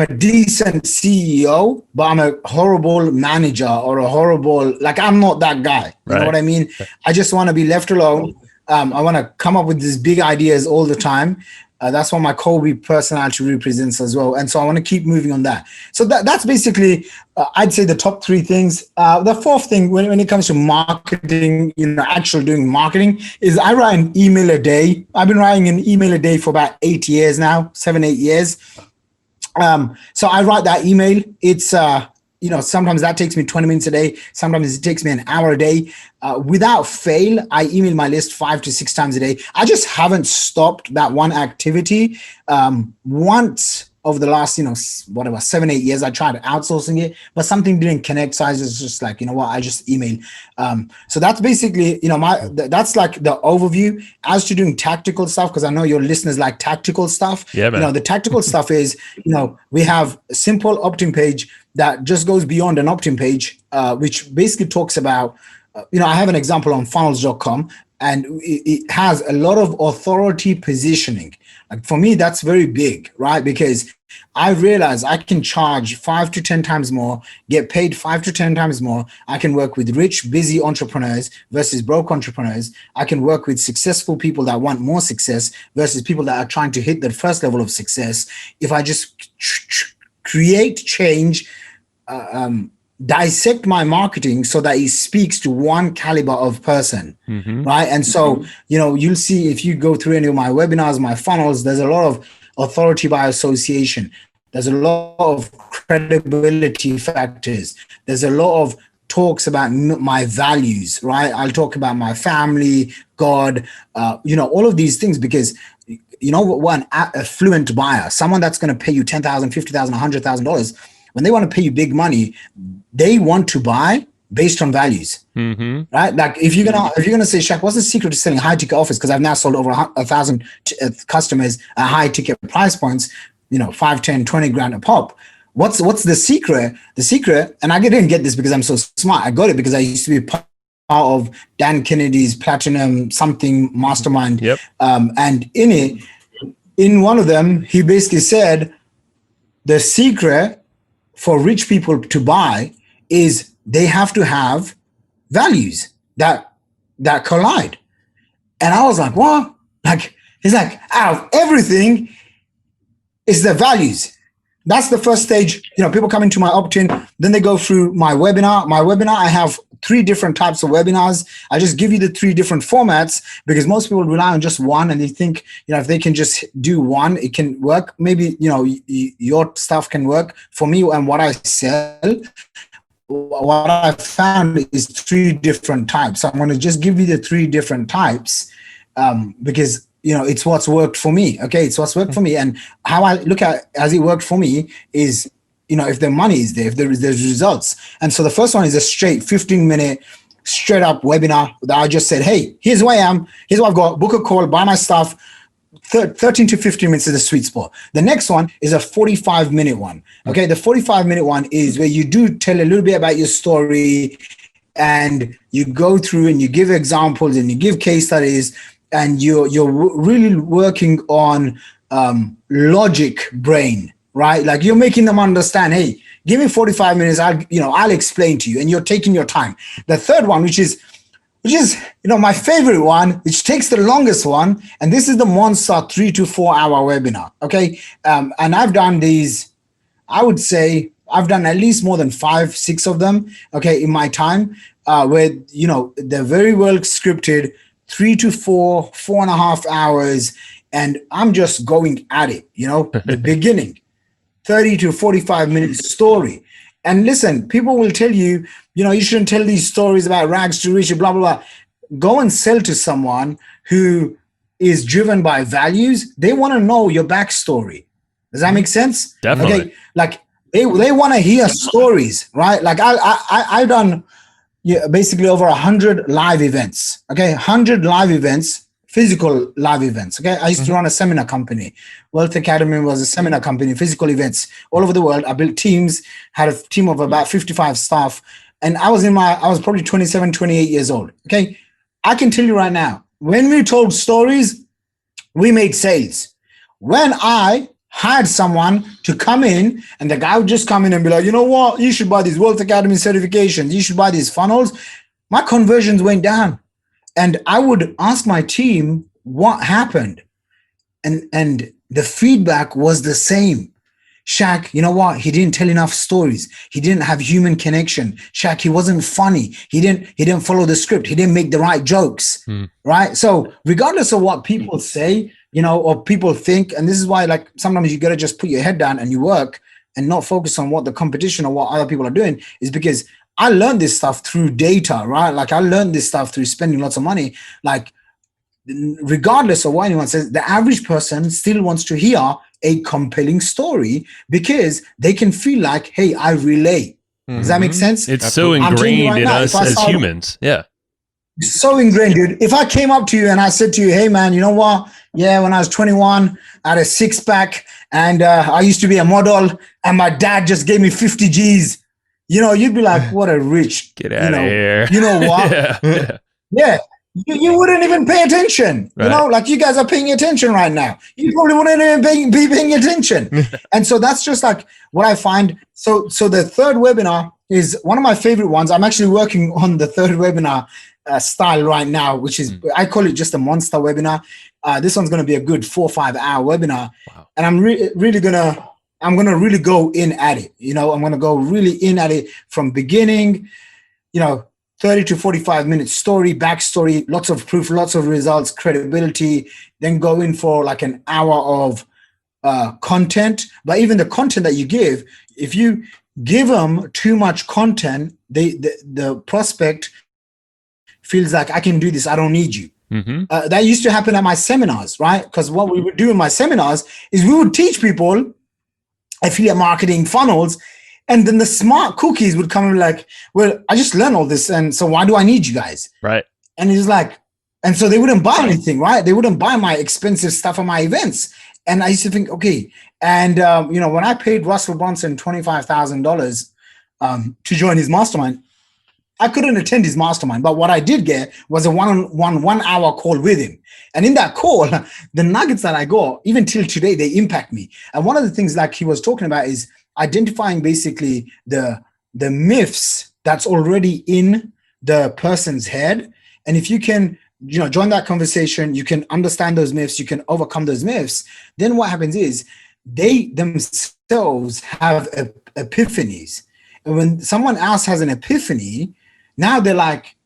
Speaker 1: a decent CEO, but I'm a horrible manager or I'm not that guy. You know what I mean? I just want to be left alone. I want to come up with these big ideas all the time. That's what my Kobe personality represents as well. And so I want to keep moving on that. So that's basically, I'd say, the top three things. The fourth thing, when it comes to marketing, actually doing marketing, is I write an email a day. I've been writing an email a day for about 8 years now, 7, 8 years. So I write that email. It's, sometimes that takes me 20 minutes a day. Sometimes it takes me an hour a day. Without fail, I email my list 5 to 6 times a day. I just haven't stopped that one activity. Once over the last, 7, 8 years, I tried outsourcing it, but something didn't connect. So I was just like, I just email. So that's basically, that's like the overview. As to doing tactical stuff, because I know your listeners like tactical stuff.
Speaker 4: Yeah, man.
Speaker 1: The tactical stuff is, we have a simple opt-in page that just goes beyond an opt-in page, which basically talks about, I have an example on funnels.com, and it has a lot of authority positioning. Like, for me, that's very big, right? Because I realize I can charge 5 to 10 times more, get paid 5 to 10 times more. I can work with rich, busy entrepreneurs versus broke entrepreneurs. I can work with successful people that want more success versus people that are trying to hit their first level of success. If I just create change, dissect my marketing so that it speaks to one caliber of person, right? And so, you'll see if you go through any of my webinars, my funnels, there's a lot of authority by association. There's a lot of credibility factors. There's a lot of talks about my values, right? I'll talk about my family, God, all of these things, because one affluent buyer, someone that's going to pay you $10,000, $50,000, $100,000, when they want to pay you big money, they want to buy based on values, right? Like, if you're gonna say, Shaq, what's the secret to selling high ticket offers? Because I've now sold over 1,000 customers at high ticket price points, 5, 10, 20 grand a pop. What's the secret? The secret, and I didn't get this because I'm so smart. I got it because I used to be part of Dan Kennedy's Platinum something mastermind.
Speaker 4: Yep.
Speaker 1: And in one of them, he basically said the secret for rich people to buy is they have to have values that collide. And I was like, what? Like, he's like, out of everything is the values. That's the first stage. People come into my opt-in, then they go through my webinar. My webinar, I have 3 different types of webinars. I just give you the 3 different formats because most people rely on just one, and they think, if they can just do one, it can work. Maybe, your stuff can work. For me and what I sell, what I found is 3 different types. I'm going to just give you the 3 different types because it's what's worked for me. Okay, it's what's worked for me, and how I look at as it worked for me is, if the money is there, if there's results. And so the first one is a straight 15-minute straight up webinar that I just said, hey, here's who I am, here's what I've got, book a call, buy my stuff. 13 to 15 minutes is the sweet spot. The next one is a 45-minute one. Okay, the 45-minute one is where you do tell a little bit about your story, and you go through and you give examples and you give case studies, and you're really working on logic brain, right? Like, you're making them understand, hey, give me 45 minutes, I'll explain to you, and you're taking your time. The third one, which is my favorite one, which takes the longest one, and this is the monster 3 to 4 hour webinar. Okay, and I've done these, I would say I've done at least more than 5, 6 of them, okay, in my time, where, you know, they're very well scripted, 3 to 4, 4.5 hours, and I'm just going at it, you know, the beginning, 30 to 45 minute story. And listen, people will tell you, you know, you shouldn't tell these stories about rags to riches, blah, blah, blah. Go and sell to someone who is driven by values. They want to know your backstory. Does that make sense?
Speaker 4: Definitely.
Speaker 1: Okay, like they want to hear stories, right? Like I've done basically over 100 live events. Okay, 100 live events, physical live events. Okay, I used to run a seminar company. Wealth Academy was a seminar company, physical events all over the world. I built teams, had a team of about 55 staff, and I was probably 27, 28 years old. Okay, I can tell you right now, when we told stories, we made sales. When I hired someone to come in, and the guy would just come in and be like, you know what, you should buy these Wealth Academy certifications, you should buy these funnels, my conversions went down. And I would ask my team what happened. And the feedback was the same. Shaq, you know what? He didn't tell enough stories. He didn't have human connection. Shaq, he wasn't funny. He didn't follow the script. He didn't make the right jokes. Right? So regardless of what people say, you know, or people think, and this is why, like, sometimes you got to just put your head down and you work and not focus on what the competition or what other people are doing, is because I learned this stuff through data, right? Like I learned this stuff through spending lots of money. Like regardless of what anyone says, the average person still wants to hear a compelling story because they can feel like, hey, I relate. Does that make sense?
Speaker 4: It's so ingrained in us as humans. Yeah.
Speaker 1: So ingrained, dude. If I came up to you and I said to you, hey man, you know what? Yeah, when I was 21, I had a 6-pack and I used to be a model and my dad just gave me 50 G's. You know, you'd be like, what a rich.
Speaker 4: Get out of here.
Speaker 1: You know what? Yeah. You wouldn't even pay attention. Right. You know, like you guys are paying attention right now. You probably wouldn't even be paying attention. And so that's just like what I find. So the third webinar is one of my favorite ones. I'm actually working on the third webinar style right now, which is, I call it just a monster webinar. This one's going to be a good 4 or 5 hour webinar. Wow. And I'm really going to really go in at it. You know, I'm going to go really in at it from beginning, you know, 30 to 45 minute story, backstory, lots of proof, lots of results, credibility, then go in for like an hour of content. But even the content that you give, if you give them too much content, the prospect feels like, I can do this, I don't need you. That used to happen at my seminars, right? Because what we would do in my seminars is we would teach people affiliate marketing funnels, and then the smart cookies would come and be like, well, I just learned all this, and so why do I need you guys?
Speaker 4: Right.
Speaker 1: And it's like, and so they wouldn't buy anything, right? They wouldn't buy my expensive stuff at my events. And I used to think, okay. And, you know, when I paid Russell Brunson $25,000 to join his mastermind, I couldn't attend his mastermind, but what I did get was a one-hour call with him. And in that call, the nuggets that I got, even till today, they impact me. And one of the things like he was talking about is identifying basically the myths that's already in the person's head. And if you can, you know, join that conversation, you can understand those myths, you can overcome those myths. Then what happens is they themselves have epiphanies. And when someone else has an epiphany, now they're like,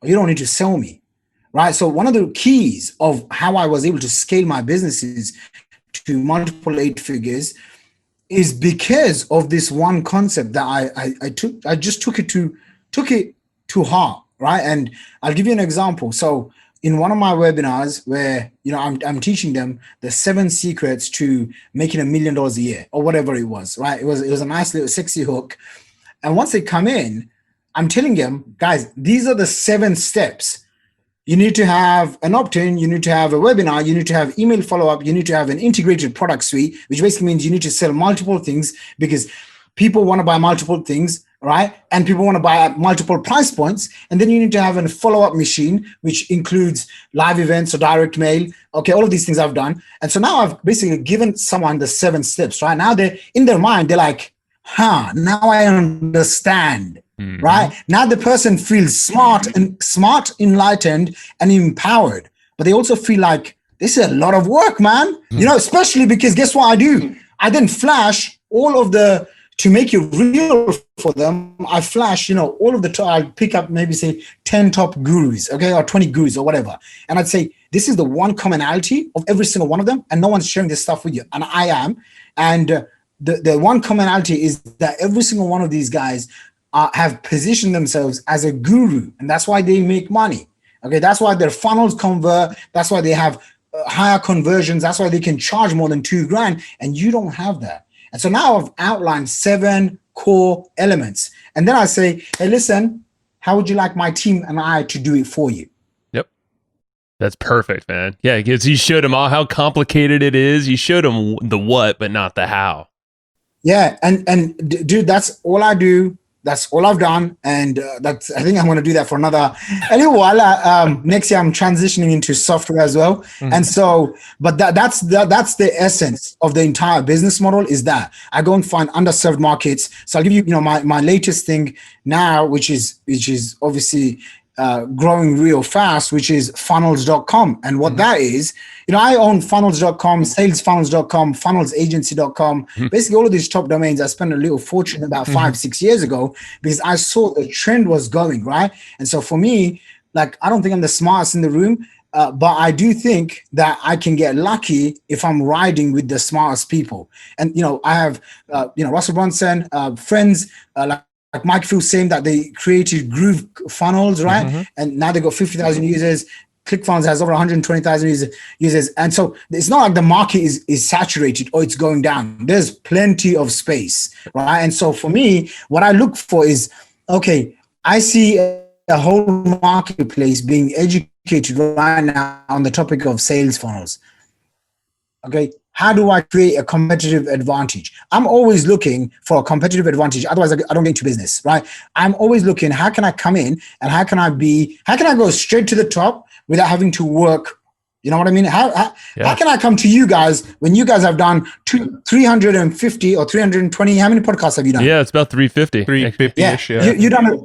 Speaker 1: oh, you don't need to sell me, right? So one of the keys of how I was able to scale my businesses to multiple 8 figures is because of this one concept that I just took it to heart, right? And I'll give you an example. So in one of my webinars where, you know, I'm teaching them the 7 secrets to making $1 million a year or whatever it was, right? It was a nice little sexy hook. And once they come in, I'm telling them, guys, these are the 7 steps. You need to have an opt-in, you need to have a webinar, you need to have email follow-up, you need to have an integrated product suite, which basically means you need to sell multiple things because people want to buy multiple things, right? And people want to buy at multiple price points. And then you need to have a follow-up machine, which includes live events or direct mail. Okay, all of these things I've done. And so now I've basically given someone the 7 steps, right? Now they're in their mind, they're like, now I understand. Right now, the person feels smart, enlightened, and empowered. But they also feel like this is a lot of work, man. You know, especially because guess what I do? I then flash all of the to make it real for them, I flash, all of the I'll pick up maybe say 10 top gurus, okay, or 20 gurus or whatever. And I'd say, this is the one commonality of every single one of them. And no one's sharing this stuff with you. And I am. And the one commonality is that every single one of these guys have positioned themselves as a guru. And that's why they make money. Okay, that's why their funnels convert. That's why they have higher conversions. That's why they can charge more than $2,000. And you don't have that. And so now I've outlined 7 core elements. And then I say, hey, listen, how would you like my team and I to do it for you?
Speaker 4: Yep. That's perfect, man. Yeah, because you showed them all how complicated it is. You showed them the what, but not the how.
Speaker 1: Yeah. And dude, that's all I do. That's all I've done. And I think I'm going to do that for a little while. Next year, I'm transitioning into software as well. Mm-hmm. And so, but that's the essence of the entire business model is that I go and find underserved markets. So I'll give you, my latest thing now, which is obviously growing real fast, which is funnels.com. And what that is, I own funnels.com, salesfunnels.com, funnelsagency.com, basically all of these top domains. I spent a little fortune about 5-6 years ago because I saw the trend was going, right? And so for me, like, I don't think I'm the smartest in the room, but I do think that I can get lucky if I'm riding with the smartest people. And, I have, Russell Brunson, friends, like Mike Phil saying that they created Groove Funnels, right? Mm-hmm. And now they got 50,000 users. ClickFunnels has over 120,000 users. And so it's not like the market is saturated or it's going down. There's plenty of space, right? And so for me, what I look for is, okay, I see a whole marketplace being educated right now on the topic of sales funnels. Okay, how do I create a competitive advantage? I'm always looking for a competitive advantage. Otherwise, I don't get into business, right? I'm always looking, how can I come in and how can I go straight to the top without having to work? You know what I mean? How can I come to you guys when you guys have done 350 or 320? How many podcasts have you done?
Speaker 4: Yeah, it's about 350.
Speaker 2: 350-ish,
Speaker 1: yeah. You done it.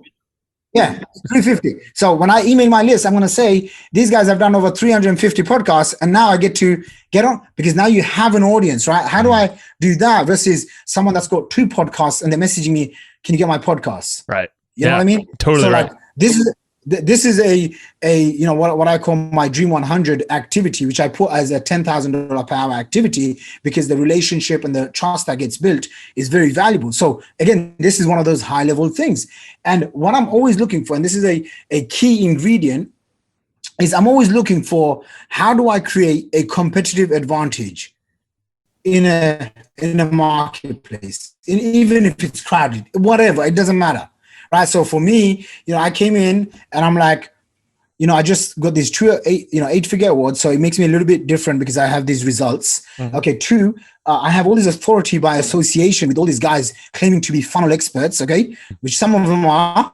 Speaker 1: Yeah, 350. So when I email my list, I'm going to say, these guys have done over 350 podcasts, and now I get to get on because now you have an audience, right? How do I do that versus someone that's got 2 podcasts and they're messaging me, can you get my podcast?
Speaker 4: Right.
Speaker 1: You know what I mean?
Speaker 4: Totally
Speaker 1: so
Speaker 4: right.
Speaker 1: Like, this is a what I call my Dream 100 activity, which I put as a $10,000 per hour activity because the relationship and the trust that gets built is very valuable. So again, this is one of those high level things. And what I'm always looking for, and this is a key ingredient, is I'm always looking for how do I create a competitive advantage in a marketplace, even if it's crowded, whatever, it doesn't matter. Right. So for me, I came in and I'm like, I just got these 8-figure awards. So it makes me a little bit different because I have these results. Mm-hmm. Okay. 2, I have all this authority by association with all these guys claiming to be funnel experts. Okay. Which some of them are,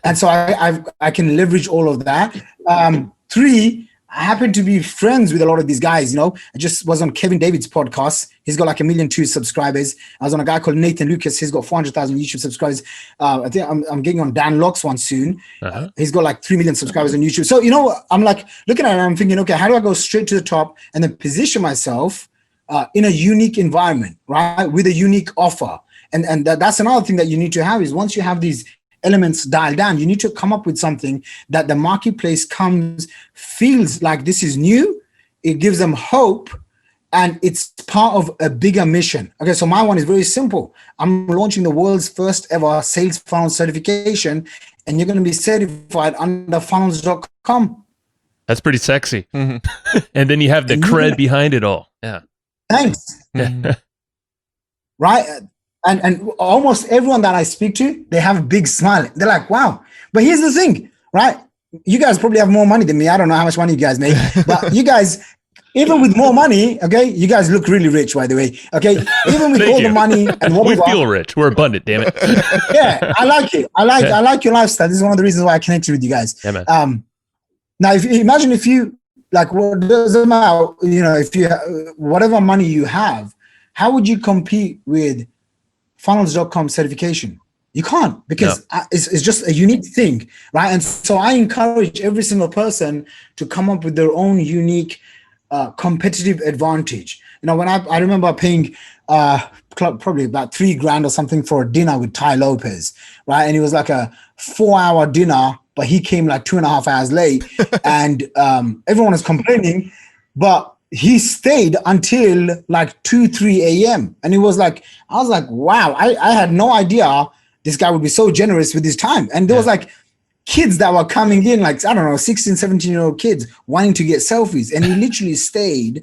Speaker 1: and so I can leverage all of that. 3, I happen to be friends with a lot of these guys. I just was on Kevin David's podcast. He's got like 1.2 million subscribers. I was on a guy called Nathan Lucas. He's got 400,000 YouTube subscribers. I think I'm getting on Dan Locke's one soon. Uh-huh. He's got like 3 million subscribers on YouTube. So, I'm like looking at it, I'm thinking, okay, how do I go straight to the top and then position myself in a unique environment, right? With a unique offer. And that's another thing that you need to have is once you have these elements dialed down, you need to come up with something that the marketplace feels like this is new. It gives them hope, and it's part of a bigger mission. Okay, so my one is very simple. I'm launching the world's first ever sales funnel certification, and you're going to be certified under funnels.com.
Speaker 4: That's pretty sexy. Mm-hmm. And then you have the cred behind it all. Yeah.
Speaker 1: Thanks. Right? And almost everyone that I speak to, they have a big smile. They're like, wow. But here's the thing, right? You guys probably have more money than me. I don't know how much money you guys make, but you guys, even with more money, okay, you guys look really rich, by the way. Okay, even with all the money and what
Speaker 4: we feel rich. We're abundant, damn it.
Speaker 1: Yeah, I like it. I like your lifestyle. This is one of the reasons why I connected with you guys.
Speaker 4: Yeah, man.
Speaker 1: Now, imagine if you like, what doesn't matter, if you whatever money you have, how would you compete with funnels.com certification? You can't, because it's just a unique thing, right? And so I encourage every single person to come up with their own unique competitive advantage. When I remember paying probably about $3,000 or something for a dinner with Ty Lopez, right? And it was like a 4-hour dinner, but he came like 2.5 hours late, and everyone was complaining, but he stayed until like 2-3 a.m. And it was like, I was like, wow, I had no idea this guy would be so generous with his time. And there was like kids that were coming in, like, I don't know, 16, 17-year-old kids wanting to get selfies. And he literally stayed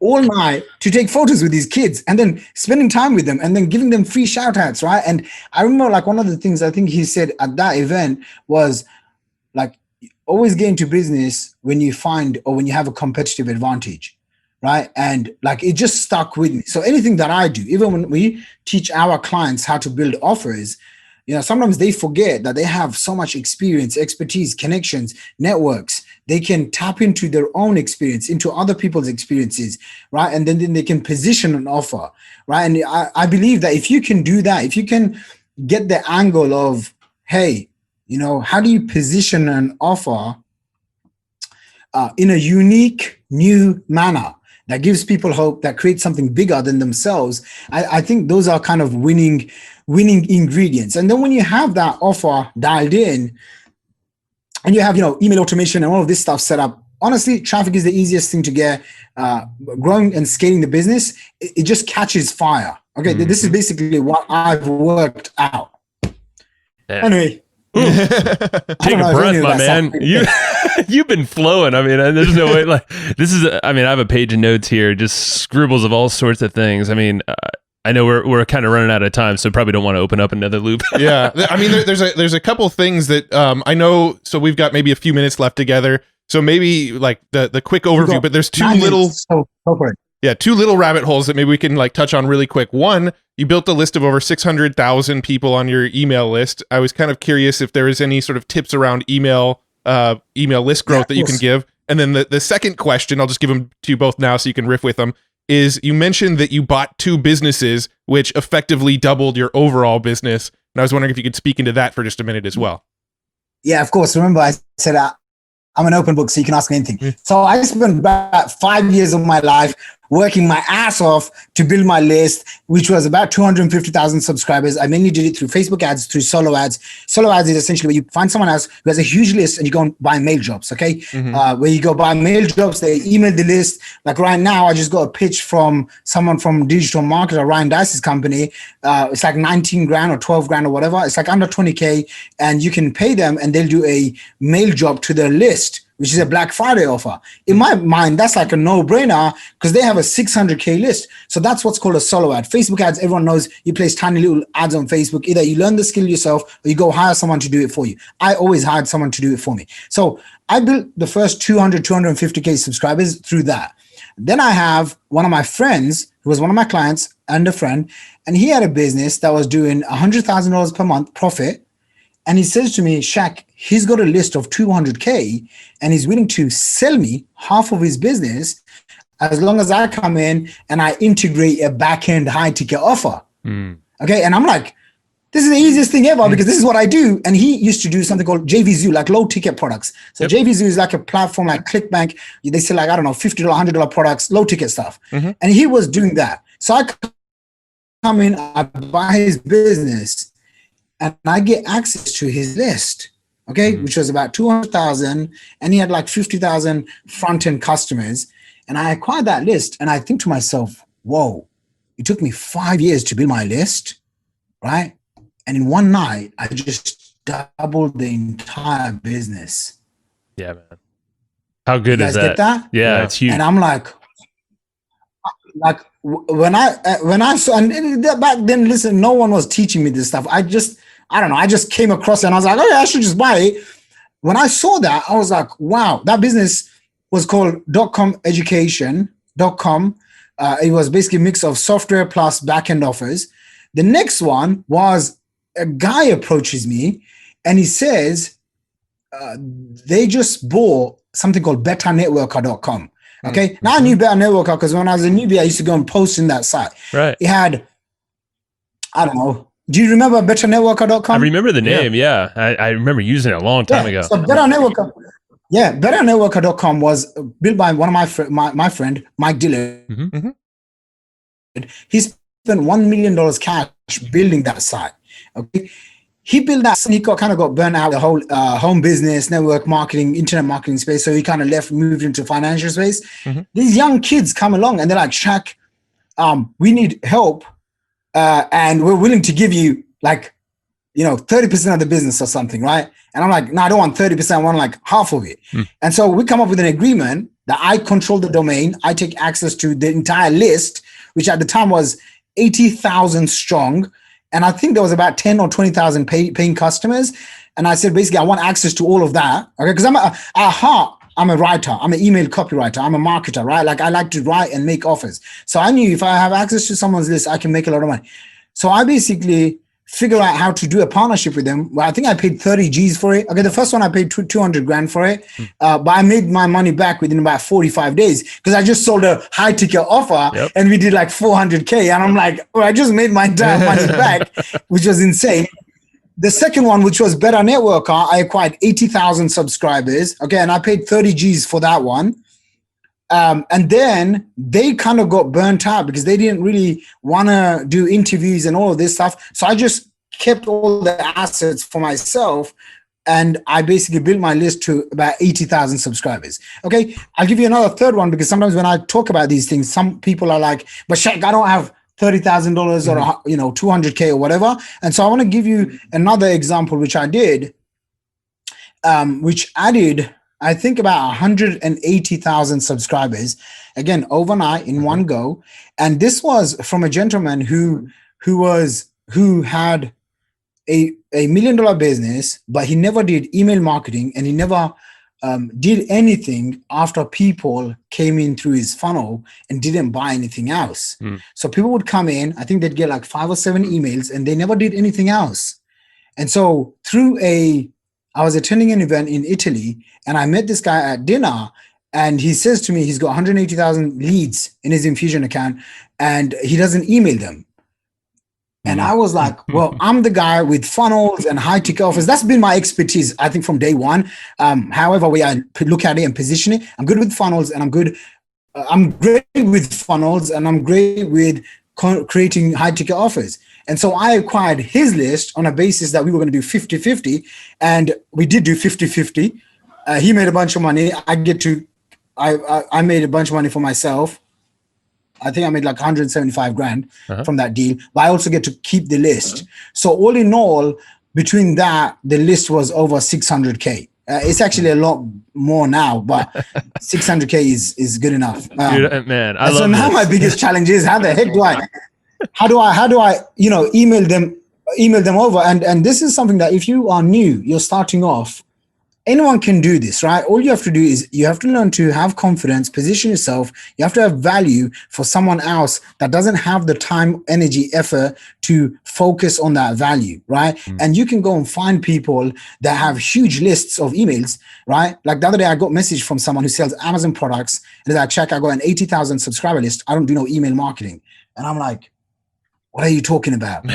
Speaker 1: all night to take photos with these kids and then spending time with them and then giving them free shout outs, right? And I remember like one of the things I think he said at that event was like, always get into business when you find or when you have a competitive advantage, right? And like it just stuck with me. So anything that I do, even when we teach our clients how to build offers, sometimes they forget that they have so much experience, expertise, connections, networks. They can tap into their own experience, into other people's experiences, right? And then they can position an offer, right? And I believe that if you can do that, if you can get the angle of, hey, how do you position an offer in a unique, new manner that gives people hope, that creates something bigger than themselves? I think those are kind of winning ingredients. And then when you have that offer dialed in and you have, email automation and all of this stuff set up, honestly, traffic is the easiest thing to get. Growing and scaling the business, it just catches fire. Okay, This is basically what I've worked out. Yeah. Anyway.
Speaker 4: Take a breath, my man. You've been flowing. I mean, there's no way. Like this is. I have a page of notes here, just scribbles of all sorts of things. I mean, I know we're kind of running out of time, so probably don't want to open up another loop.
Speaker 2: Yeah, I mean, there's a couple things that I know. So we've got maybe a few minutes left together. So maybe like the quick overview, but there's two little. Yeah, two little rabbit holes that maybe we can like touch on really quick. One, you built a list of over 600,000 people on your email list. I was kind of curious if there is any sort of tips around email list growth that you can give. And then the second question, I'll just give them to you both now so you can riff with them, is you mentioned that you bought 2 businesses, which effectively doubled your overall business. And I was wondering if you could speak into that for just a minute as well.
Speaker 1: Yeah, of course. Remember, I said I'm an open book, so you can ask me anything. So I spent about 5 years of my life working my ass off to build my list, which was about 250,000 subscribers. I mainly did it through Facebook ads, through solo ads. Solo ads is essentially where you find someone else who has a huge list and you go and buy mail jobs, okay? Where you go buy mail jobs, they email the list. Like right now, I just got a pitch from someone from digital marketer, Ryan Dice's company. It's like 19 grand or 12 grand or whatever. It's like under 20K, and you can pay them and they'll do a mail job to their list, which is a Black Friday offer. In my mind, that's like a no-brainer because they have a 600K list. So that's what's called a solo ad. Facebook ads, everyone knows you place tiny little ads on Facebook. Either you learn the skill yourself or you go hire someone to do it for you. I always hired someone to do it for me. So I built the first 250K subscribers through that. Then I have one of my friends who was one of my clients and a friend, and he had a business that was doing $100,000 per month profit. And he says to me, Shaq, he's got a list of 200K and he's willing to sell me half of his business as long as I come in and I integrate a back-end high ticket offer. Okay. And I'm like, this is the easiest thing ever because this is what I do. And he used to do something called JVZoo, like low ticket products. So JVZoo is like a platform like ClickBank. They sell like, I don't know, $50, $100 products, low ticket stuff. And he was doing that. So I come in, I buy his business, and I get access to his list, okay, which was about 200,000, and he had like 50,000 front-end customers. And I acquired that list, and I think to myself, whoa, it took me 5 years to build my list, right? And in one night, I just doubled the entire business.
Speaker 4: Yeah, man. How good is that?
Speaker 1: Get that?
Speaker 4: Yeah, it's huge.
Speaker 1: And I'm like when I saw, and back then, listen, no one was teaching me this stuff. I don't know. I just came across it and I was like, oh, yeah, I should just buy it. When I saw that, I was like, wow, that business was called .com. It was basically a mix of software plus backend offers. The next one was a guy approaches me and he says, they just bought something called betternetworker.com. Okay. Now I knew Better Networker because when I was a newbie, I used to go and post in that site.
Speaker 4: Right.
Speaker 1: It had, I don't know. Do you remember betternetworker.com?
Speaker 4: I remember the name. Yeah. I remember using it a long time ago.
Speaker 1: So Better Networker. Yeah, betternetworker.com was built by one of my friend, Mike Dillard. He spent $1 million cash building that site. Okay. He built that, and he kind of got burnt out the whole home business, network marketing, internet marketing space. So he kind of moved into financial space. These young kids come along and they're like, Shaq, we need help. And we're willing to give you 30% of the business or something, right? And I'm like, no, I don't want 30%. I want like half of it. And so we come up with an agreement that I control the domain. I take access to the entire list, which at the time was 80,000 strong. And I think there was about 10 or 20,000 paying customers. And I said, basically, I want access to all of that. Okay. Because I'm a writer. I'm an email copywriter. I'm a marketer, right? Like I like to write and make offers. So I knew if I have access to someone's list, I can make a lot of money. So I basically figure out how to do a partnership with them. Well, I think I paid 30 G's for it. Okay, the first one I paid 200 grand for it, but I made my money back within about 45 days because I just sold a high ticket offer and we did like 400K. And I'm like, I just made my entire money back, which was insane. The second one, which was Better Networker, I acquired 80,000 subscribers. Okay, and I paid 30 G's for that one. And then they kind of got burnt out because they didn't really want to do interviews and all of this stuff. So I just kept all the assets for myself. And I basically built my list to about 80,000 subscribers. Okay. I'll give you another third one because sometimes when I talk about these things, some people are like, but Shaq, I don't have $30,000 or, 200K or whatever. And so I want to give you another example, which I did, which added, I think about 180,000 subscribers, again, overnight in one go. And this was from a gentleman who had a $1 million business, but he never did email marketing and he never did anything after people came in through his funnel and didn't buy anything else. So people would come in, I think they'd get like 5 or 7 emails and they never did anything else. And so I was attending an event in Italy and I met this guy at dinner and he says to me, he's got 180,000 leads in his Infusion account and he doesn't email them. And I was like, well, I'm the guy with funnels and high ticket offers. That's been my expertise, I think, from day one. However way I look at it and position it, I'm good with funnels and I'm great with funnels and I'm great with creating high ticket offers. And so I acquired his list on a basis that we were going to do 50-50. And we did do 50-50. He made a bunch of money. I made a bunch of money for myself. I think I made like 175 grand from that deal. But I also get to keep the list. So all in all, between that, the list was over 600K. It's actually a lot more now, but 600K is good enough.
Speaker 4: Dude, man, I love
Speaker 1: so now
Speaker 4: this.
Speaker 1: My biggest challenge is how do I email them over? And this is something that if you are new, you're starting off, anyone can do this, right? All you have to do is you have to learn to have confidence, position yourself. You have to have value for someone else that doesn't have the time, energy, effort to focus on that value, right? And you can go and find people that have huge lists of emails, right? Like the other day, I got a message from someone who sells Amazon products. And they're like, Check, I got an 80,000 subscriber list. I don't do no email marketing. And I'm like, what are you talking about?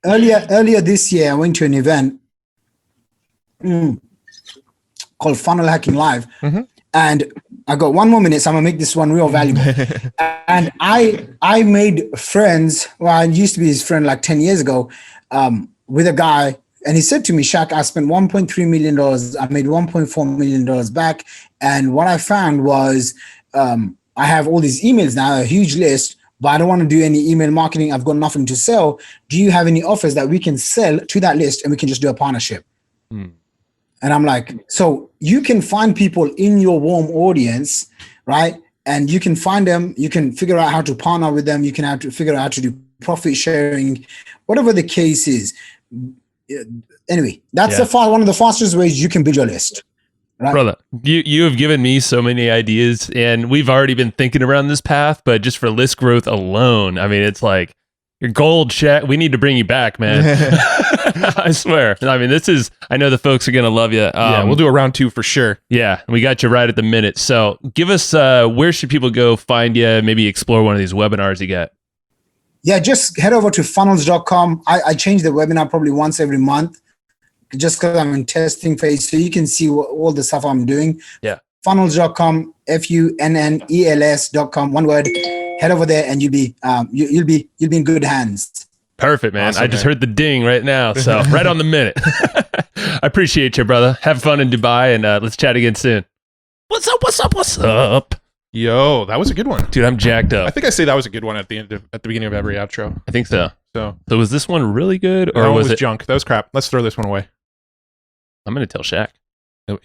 Speaker 1: Earlier this year, I went to an event called Funnel Hacking Live. And I got 1 more minute, so I'm gonna make this one real valuable. And I made friends. Well, I used to be his friend like 10 years ago with a guy. And he said to me, Shaq, I spent $1.3 million. I made $1.4 million back. And what I found was I have all these emails now, a huge list, but I don't want to do any email marketing. I've got nothing to sell. Do you have any offers that we can sell to that list and we can just do a partnership? And I'm like, so you can find people in your warm audience, right? And you can find them, you can figure out how to partner with them. You can have to figure out how to do profit sharing, whatever the case is. Anyway, that's one of the fastest ways you can build your list. Right.
Speaker 4: Brother, you have given me so many ideas and we've already been thinking around this path, but just for list growth alone, I mean, it's like you're gold, Shaq. We need to bring you back, man. I swear. I mean, I know the folks are going to love you.
Speaker 2: Yeah, we'll do a round 2 for sure.
Speaker 4: Yeah, we got you right at the minute. So give us, where should people go find you, maybe explore one of these webinars you got?
Speaker 1: Yeah, just head over to funnels.com. I change the webinar probably once every month. just because I'm in testing phase, so you can see all the stuff I'm doing.
Speaker 4: Yeah.
Speaker 1: Funnels.com, funnels.com, one word. Head over there, and you'll be in good hands.
Speaker 4: Perfect, man.
Speaker 2: Awesome,
Speaker 4: I just
Speaker 2: man.
Speaker 4: heard the ding right now, so right on the minute. I appreciate you, brother. Have fun in Dubai, and let's chat again soon. What's up? What's up? What's up?
Speaker 2: Yo, that was a good one.
Speaker 4: Dude, I'm jacked up.
Speaker 2: I think I say that was a good one at the beginning of every outro.
Speaker 4: I think so.
Speaker 2: So
Speaker 4: was this one really good, or
Speaker 2: that one
Speaker 4: was it
Speaker 2: junk? That was crap. Let's throw this one away.
Speaker 4: I'm gonna tell Shaq.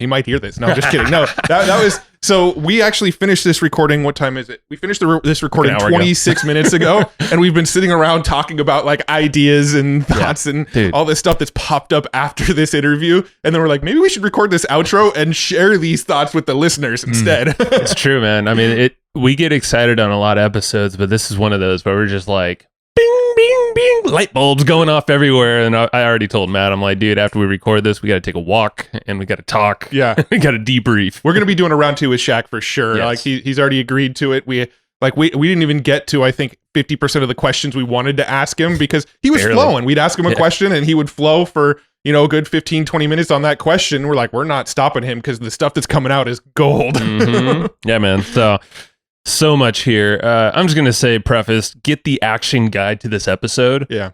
Speaker 2: He might hear this. No, just kidding. No, that was so. We actually finished this recording. What time is it? We finished this recording 26 minutes ago, and we've been sitting around talking about like ideas and thoughts and all this stuff that's popped up after this interview. And then we're like, maybe we should record this outro and share these thoughts with the listeners instead.
Speaker 4: It's true, man. I mean, we get excited on a lot of episodes, but this is one of those where we're just like, bing, bing, bing, light bulbs going off everywhere. And I already told Matt, I'm like, dude, after we record this, we got to take a walk and we got to talk.
Speaker 2: Yeah.
Speaker 4: We got to debrief.
Speaker 2: We're going to be doing a round 2 with Shaq for sure.
Speaker 4: Yes.
Speaker 2: Like he's already agreed to it. We didn't even get to, I think, 50% of the questions we wanted to ask him because he was flowing. We'd ask him a question and he would flow for, a good 15, 20 minutes on that question. We're like, we're not stopping him because the stuff that's coming out is gold.
Speaker 4: Mm-hmm. Yeah, man. So much here. I'm just going to say, preface, get the action guide to this episode.
Speaker 2: Yeah.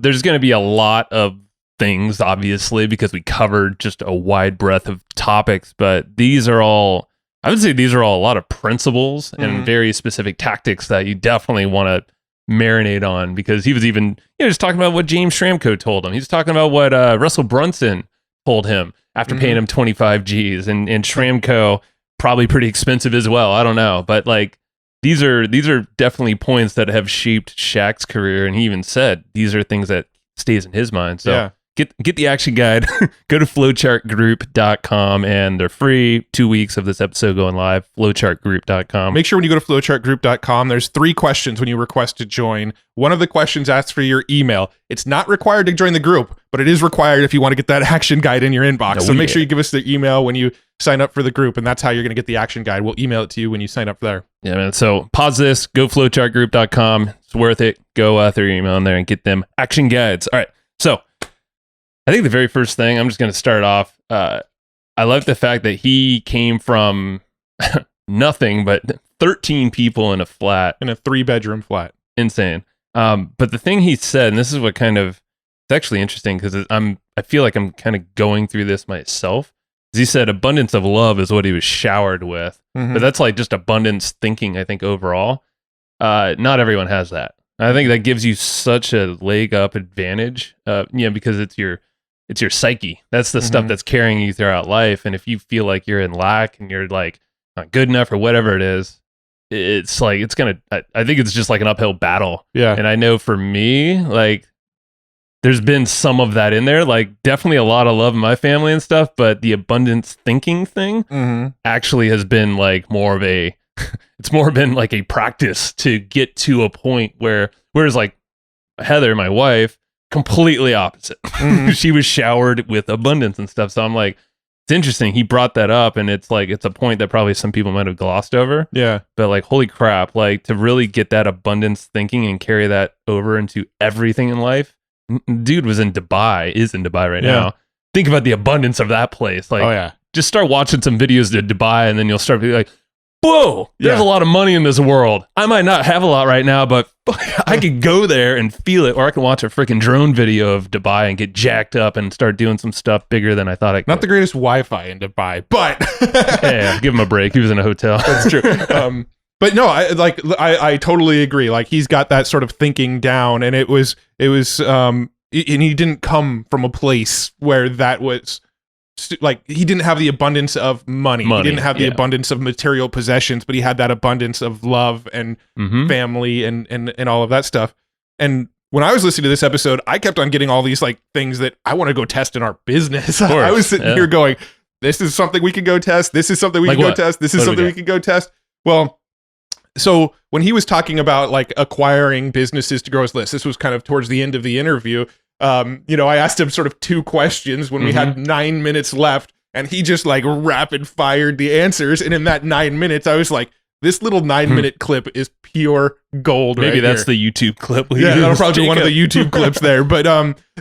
Speaker 4: There's going to be a lot of things, obviously, because we covered just a wide breadth of topics, but I would say these are all a lot of principles and very specific tactics that you definitely want to marinate on, because he was even, just talking about what James Schramko told him. He's talking about what Russell Brunson told him after paying him 25 G's, and Schramko probably pretty expensive as well. I don't know, but like these are definitely points that have shaped Shaq's career, and he even said these are things that stays in his mind. So get the action guide. Go to flowchartgroup.com, and they're free. 2 weeks of this episode going live. Flowchartgroup.com.
Speaker 2: Make sure when you go to flowchartgroup.com, there's 3 questions when you request to join. One of the questions asks for your email. It's not required to join the group, but it is required if you want to get that action guide in your inbox. So make sure you give us the email when you sign up for the group, and that's how you're going to get the action guide. We'll email it to you when you sign up there.
Speaker 4: Yeah, man. So pause this, go flowchartgroup.com. It's worth it. Go through your email in there and get them action guides. All right. So I think the very first thing, I'm just going to start off. I love the fact that he came from nothing but 13 people in a flat.
Speaker 2: In a 3-bedroom flat.
Speaker 4: Insane. But the thing he said, and this is what it's actually interesting because I feel like I'm kind of going through this myself. He said abundance of love is what he was showered with. But that's like just abundance thinking, I think, overall. Not everyone has that. I think that gives you such a leg up advantage, because it's your psyche. That's the stuff that's carrying you throughout life. And if you feel like you're in lack and you're like not good enough or whatever it is, it's like, I think it's just like an uphill battle.
Speaker 2: Yeah.
Speaker 4: And I know for me, like there's been some of that in there, like definitely a lot of love in my family and stuff, but the abundance thinking thing actually has been like it's more been like a practice to get to a point whereas like Heather, my wife, completely opposite. She was showered with abundance and stuff. So I'm like, it's interesting. He brought that up, and it's like, it's a point that probably some people might have glossed over.
Speaker 2: Yeah.
Speaker 4: But like, holy crap, like to really get that abundance thinking and carry that over into everything in life. Dude is in Dubai right now. Think about the abundance of that place. Like, just start watching some videos to Dubai, and then you'll start being like, whoa, there's a lot of money in this world. I might not have a lot right now, but I could go there and feel it, or I can watch a freaking drone video of Dubai and get jacked up and start doing some stuff bigger than I thought I could.
Speaker 2: Not the greatest Wi-Fi in Dubai, but
Speaker 4: yeah, give him a break. He was in a hotel.
Speaker 2: That's true. But no, I totally agree. Like he's got that sort of thinking down, and it was, and he didn't come from a place where that was. Like he didn't have the abundance of money. He didn't have the abundance of material possessions, but he had that abundance of love and family and all of that stuff. And when I was listening to this episode, I kept on getting all these like things that I want to go test in our business. I was sitting here going, this is something we could go test. This is something we can go test. This is something we can go test. Well, so when he was talking about like acquiring businesses to grow his list, this was kind of towards the end of the interview. I asked him sort of 2 questions when we had 9 minutes left, and he just like rapid fired the answers. And in that 9 minutes, I was like, this little 9-minute clip is pure gold.
Speaker 4: Maybe
Speaker 2: right
Speaker 4: that's
Speaker 2: here.
Speaker 4: the YouTube clip.
Speaker 2: That'll probably be one of the YouTube clips there. But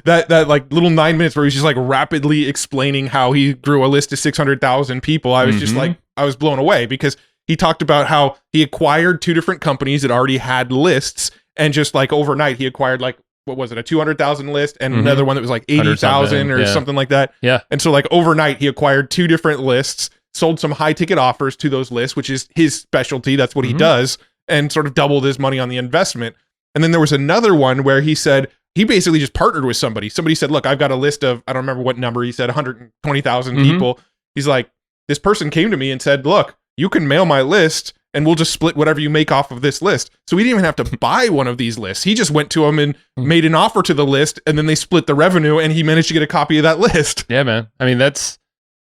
Speaker 2: that like little 9 minutes where he's just like rapidly explaining how he grew a list to 600,000 people. I was just like, I was blown away because he talked about how he acquired 2 different companies that already had lists, and just like overnight he acquired like, what was it, a 200,000 list and another one that was like 80,000 or something like that.
Speaker 4: Yeah.
Speaker 2: And so like overnight he acquired 2 different lists, sold some high ticket offers to those lists, which is his specialty. That's what he does, and sort of doubled his money on the investment. And then there was another one where he said he basically just partnered with somebody. Somebody said, look, I've got a list of, I don't remember what number he said, 120,000 people. He's like, this person came to me and said, look, you can mail my list and we'll just split whatever you make off of this list. So we didn't even have to buy one of these lists. He just went to him and made an offer to the list, and then they split the revenue, and he managed to get a copy of that list.
Speaker 4: Yeah, man. I mean,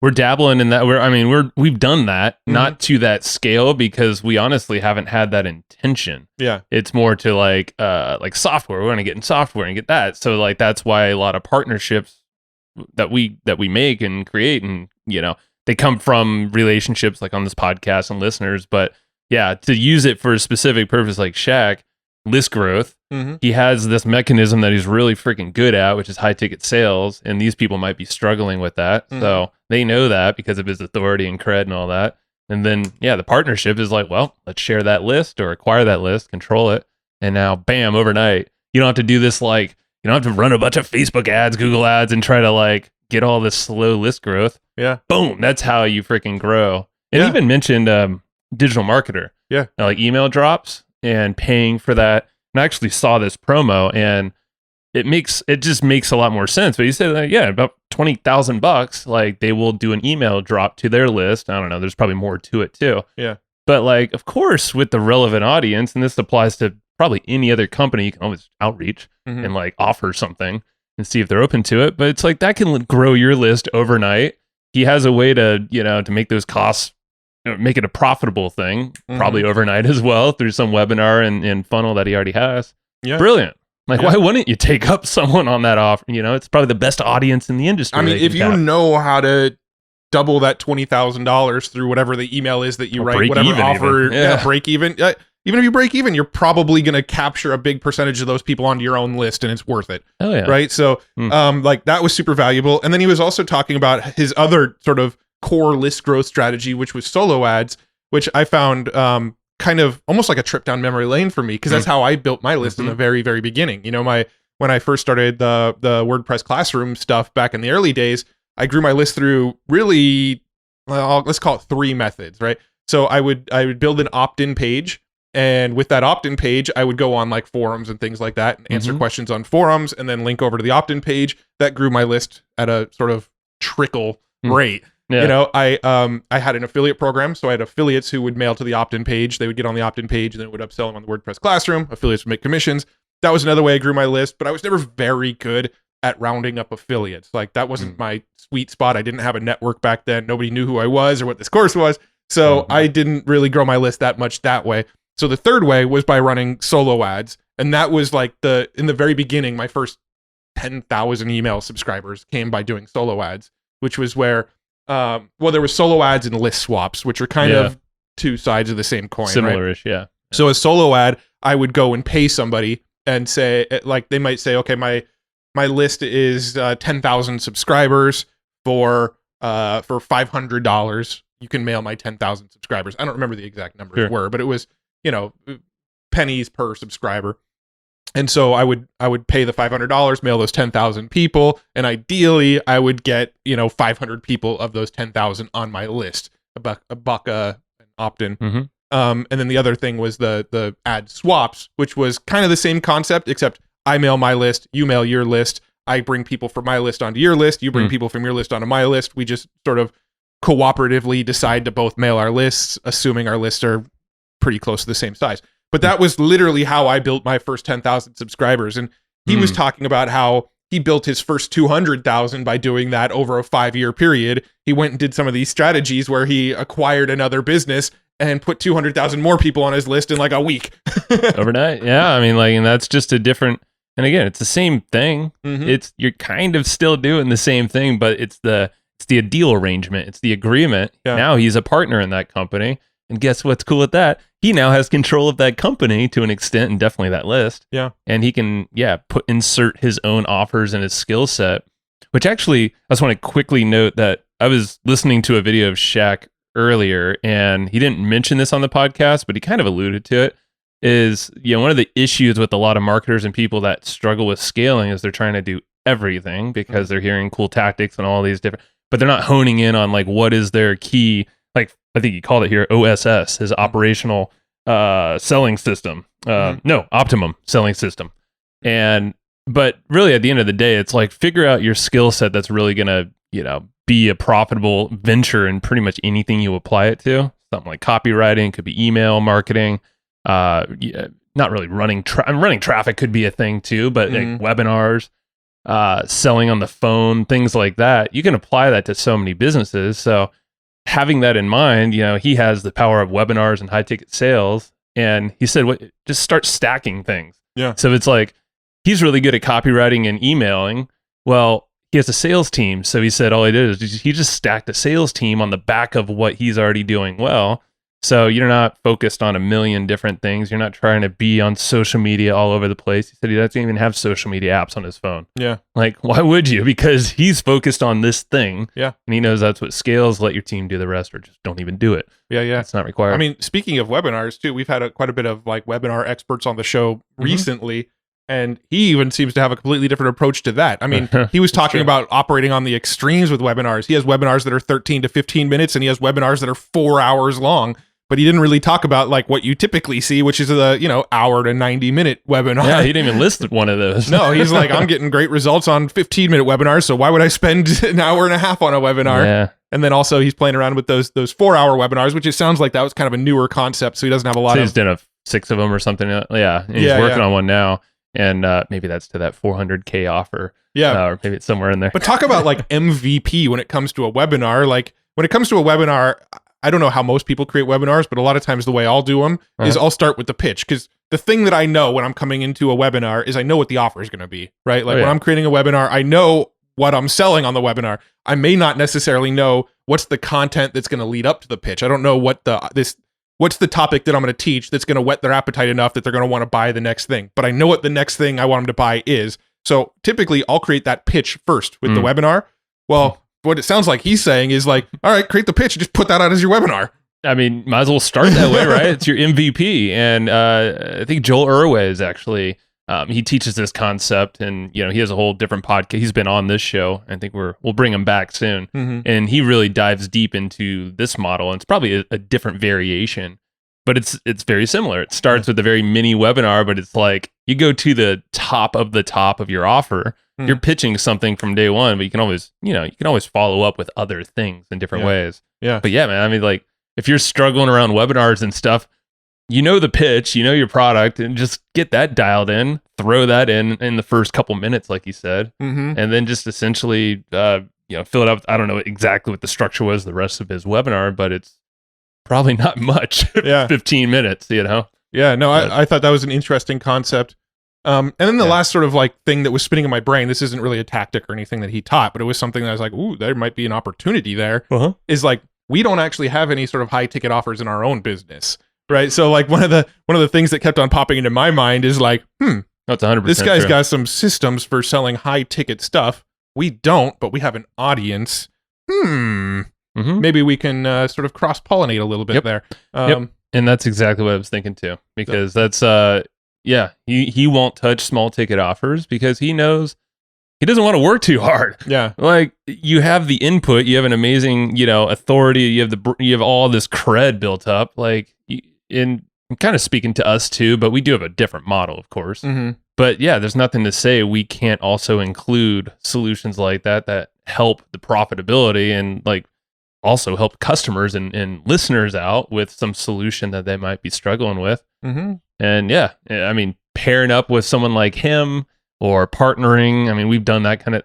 Speaker 4: we're dabbling in that. We've done that, not to that scale, because we honestly haven't had that intention.
Speaker 2: Yeah.
Speaker 4: It's more to like software. We want to get in software and get that. So like, that's why a lot of partnerships that we make and create, and, you know, they come from relationships like on this podcast and listeners. But yeah, to use it for a specific purpose, like Shaq, list growth, he has this mechanism that he's really freaking good at, which is high ticket sales. And these people might be struggling with that. So they know that because of his authority and cred and all that. And then, yeah, the partnership is like, well, let's share that list or acquire that list, control it. And now, bam, overnight, you don't have to do this, like, you don't have to run a bunch of Facebook ads, Google ads, and try to like get all this slow list growth.
Speaker 2: Yeah.
Speaker 4: Boom. That's how you freaking grow. And even mentioned digital marketer. Yeah. Like email drops and paying for that. And I actually saw this promo, and it just makes a lot more sense. But you said, like, yeah, about $20,000, like they will do an email drop to their list. I don't know. There's probably more to it too.
Speaker 2: Yeah.
Speaker 4: But like, of course, with the relevant audience, and this applies to probably any other company, you can always outreach and like offer something and see if they're open to it. But it's like that can grow your list overnight. He has a way to, you know, to make those costs, make it a profitable thing, probably overnight as well, through some webinar and funnel that he already has. Yeah. Brilliant. Like, why wouldn't you take up someone on that offer? You know, it's probably the best audience in the industry.
Speaker 2: I mean, if you know how to double that $20,000 through whatever the email is that you write, whatever offer, break even. Even if you break even, you're probably going to capture a big percentage of those people onto your own list, and it's worth it.
Speaker 4: Oh yeah.
Speaker 2: Right. So, like that was super valuable. And then he was also talking about his other sort of core list growth strategy, which was solo ads, which I found kind of almost like a trip down memory lane for me, because that's how I built my list in the very, very beginning. You know, when I first started the WordPress classroom stuff back in the early days, I grew my list through really, well, let's call it 3 methods, right? So I would build an opt-in page. And with that opt-in page, I would go on like forums and things like that and answer questions on forums, and then link over to the opt-in page. That grew my list at a sort of trickle rate. Yeah. You know, I had an affiliate program, so I had affiliates who would mail to the opt-in page. They would get on the opt-in page, and then it would upsell them on the WordPress Classroom. Affiliates would make commissions. That was another way I grew my list, but I was never very good at rounding up affiliates. Like that wasn't my sweet spot. I didn't have a network back then. Nobody knew who I was or what this course was. So I didn't really grow my list that much that way. So the third way was by running solo ads. And that was like in the very beginning, my first 10,000 email subscribers came by doing solo ads, which was where, there was solo ads and list swaps, which are kind of 2 sides of the same coin.
Speaker 4: Similar-ish,
Speaker 2: right? Yeah. So a solo ad, I would go and pay somebody and say, like, they might say, okay, my list is 10,000 subscribers for $500. You can mail my 10,000 subscribers. I don't remember the exact numbers were, but it was, you know, pennies per subscriber. And so I would pay the $500, mail those 10,000 people, and ideally I would get, you know, 500 people of those 10,000 on my list, a buck an opt-in. And then the other thing was the ad swaps, which was kind of the same concept, except I mail my list, you mail your list, I bring people from my list onto your list, you bring people from your list onto my list. We just sort of cooperatively decide to both mail our lists, assuming our lists are pretty close to the same size. But that was literally how I built my first 10,000 subscribers. And he was talking about how he built his first 200,000 by doing that over a 5-year period. He went and did some of these strategies where he acquired another business and put 200,000 more people on his list in like a week.
Speaker 4: Overnight. Yeah. I mean, like, and that's just a different, and again, it's the same thing. You're kind of still doing the same thing, but it's the deal arrangement. It's the agreement. Yeah. Now he's a partner in that company. And guess what's cool with that? He now has control of that company to an extent, and definitely that list.
Speaker 2: Yeah.
Speaker 4: And he can, insert his own offers and his skill set, which actually, I just want to quickly note that I was listening to a video of Shaq earlier, and he didn't mention this on the podcast, but he kind of alluded to it, is, one of the issues with a lot of marketers and people that struggle with scaling is they're trying to do everything because they're hearing cool tactics and all these different, but they're not honing in on like, what is their key, like, I think you called it here, OSS, his operational selling system. No, Optimum selling system. But really at the end of the day, it's like, figure out your skill set that's really going to, be a profitable venture in pretty much anything you apply it to. Something like copywriting, could be email marketing, not really running traffic could be a thing too, but like webinars, selling on the phone, things like that. You can apply that to so many businesses. So having that in mind, he has the power of webinars and high ticket sales. And he said, just start stacking things.
Speaker 2: Yeah.
Speaker 4: So it's like, he's really good at copywriting and emailing. Well, he has a sales team. So he said all he did is he just stacked a sales team on the back of what he's already doing well. So you're not focused on a million different things. You're not trying to be on social media all over the place. He said he doesn't even have social media apps on his phone.
Speaker 2: Yeah.
Speaker 4: Like, why would you? Because he's focused on this thing.
Speaker 2: Yeah.
Speaker 4: And he knows that's what scales. Let your team do the rest, or just don't even do it.
Speaker 2: Yeah. Yeah.
Speaker 4: It's not required.
Speaker 2: I mean, speaking of webinars too, we've had quite a bit of like webinar experts on the show recently. And he even seems to have a completely different approach to that. I mean, he was talking about operating on the extremes with webinars. He has webinars that are 13 to 15 minutes, and he has webinars that are 4 hours long. But he didn't really talk about like what you typically see, which is a hour to 90-minute webinar.
Speaker 4: Yeah, he didn't even list one of those.
Speaker 2: No, he's like, I'm getting great results on 15-minute webinars, so why would I spend an hour and a half on a webinar?
Speaker 4: Yeah.
Speaker 2: And then also he's playing around with those 4-hour webinars, which it sounds like that was kind of a newer concept, so he doesn't have a lot
Speaker 4: so
Speaker 2: of.
Speaker 4: he's done 6 of them or something. Yeah, and he's working on one now, and maybe that's to that $400K offer.
Speaker 2: Yeah,
Speaker 4: or maybe it's somewhere in there.
Speaker 2: But talk about like MVP when it comes to a webinar. Like when it comes to a webinar, I don't know how most people create webinars, but a lot of times the way I'll do them is I'll start with the pitch, because the thing that I know when I'm coming into a webinar is I know what the offer is going to be, right? Like when I'm creating a webinar, I know what I'm selling on the webinar. I may not necessarily know what's the content that's going to lead up to the pitch. I don't know what's the topic that I'm going to teach that's going to whet their appetite enough that they're going to want to buy the next thing. But I know what the next thing I want them to buy is. So typically I'll create that pitch first with the webinar. Well, what it sounds like he's saying is like, all right, create the pitch and just put that out as your webinar.
Speaker 4: I mean, might as well start that way, right? It's your MVP. And I think Joel Urway is actually, he teaches this concept, and he has a whole different podcast. He's been on this show. I think we'll bring him back soon. And he really dives deep into this model. And it's probably a different variation, but it's very similar. It starts with a very mini webinar, but it's like you go to the top of your offer. You're pitching something from day one, but you can always follow up with other things in different ways.
Speaker 2: Yeah.
Speaker 4: But yeah, man, I mean, like if you're struggling around webinars and stuff, the pitch, your product, and just get that dialed in, throw that in the first couple minutes, like you said, and then just essentially, fill it up. I don't know exactly what the structure was the rest of his webinar, but it's probably not much. 15 minutes,
Speaker 2: Yeah, no, I thought that was an interesting concept. And then the last sort of like thing that was spinning in my brain, this isn't really a tactic or anything that he taught, but it was something that I was like, ooh, there might be an opportunity there. Is like, we don't actually have any sort of high ticket offers in our own business, right? So like one of the things that kept on popping into my mind is like,
Speaker 4: that's 100%.
Speaker 2: This guy's
Speaker 4: true.
Speaker 2: got some systems for selling high ticket stuff. We don't, but we have an audience. Maybe we can sort of cross pollinate a little bit there.
Speaker 4: And that's exactly what I was thinking too, because that's he won't touch small ticket offers because he knows he doesn't want to work too hard.
Speaker 2: Yeah.
Speaker 4: Like you have the input, you have an amazing, authority, you have all this cred built up. Like in kind of speaking to us too, but we do have a different model, of course. But yeah, there's nothing to say we can't also include solutions like that help the profitability and like also help customers and listeners out with some solution that they might be struggling with. And yeah, I mean, pairing up with someone like him or partnering. I mean, we've done that kind of,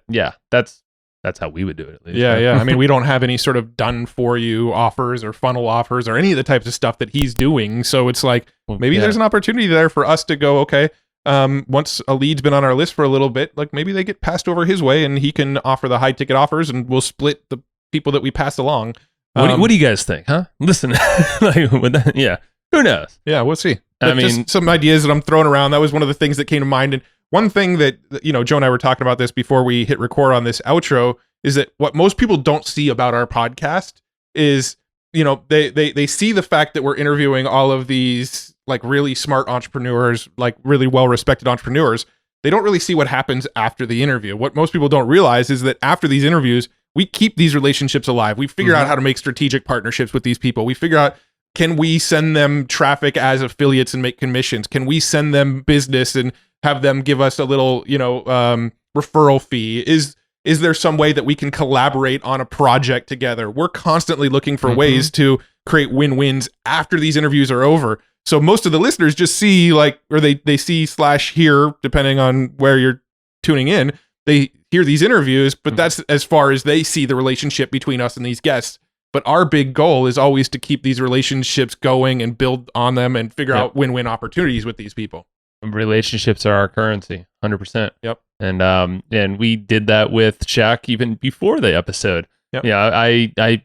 Speaker 4: that's how we would do it at least.
Speaker 2: Yeah. I mean, we don't have any sort of done for you offers or funnel offers or any of the types of stuff that he's doing. So it's like, maybe there's an opportunity there for us to go, okay, once a lead's been on our list for a little bit, like maybe they get passed over his way and he can offer the high ticket offers and we'll split the people that we pass along.
Speaker 4: What do you guys think, huh? Listen, who knows?
Speaker 2: Yeah, we'll see.
Speaker 4: I
Speaker 2: But
Speaker 4: mean,
Speaker 2: just some ideas that I'm throwing around. That was one of the things that came to mind. And one thing that, Joe and I were talking about this before we hit record on this outro is that what most people don't see about our podcast is, they see the fact that we're interviewing all of these like really smart entrepreneurs, like really well-respected entrepreneurs. They don't really see what happens after the interview. What most people don't realize is that after these interviews, we keep these relationships alive. We figure out how to make strategic partnerships with these people. We figure out, can we send them traffic as affiliates and make commissions? Can we send them business and have them give us a little, referral fee? Is there some way that we can collaborate on a project together? We're constantly looking for ways to create win-wins after these interviews are over. So most of the listeners just see they see / hear, depending on where you're tuning in, they hear these interviews, but that's as far as they see the relationship between us and these guests. But our big goal is always to keep these relationships going and build on them and figure out win-win opportunities with these people.
Speaker 4: Relationships are our currency, 100%.
Speaker 2: Yep.
Speaker 4: And we did that with Shaq even before the episode.
Speaker 2: Yep.
Speaker 4: Yeah, I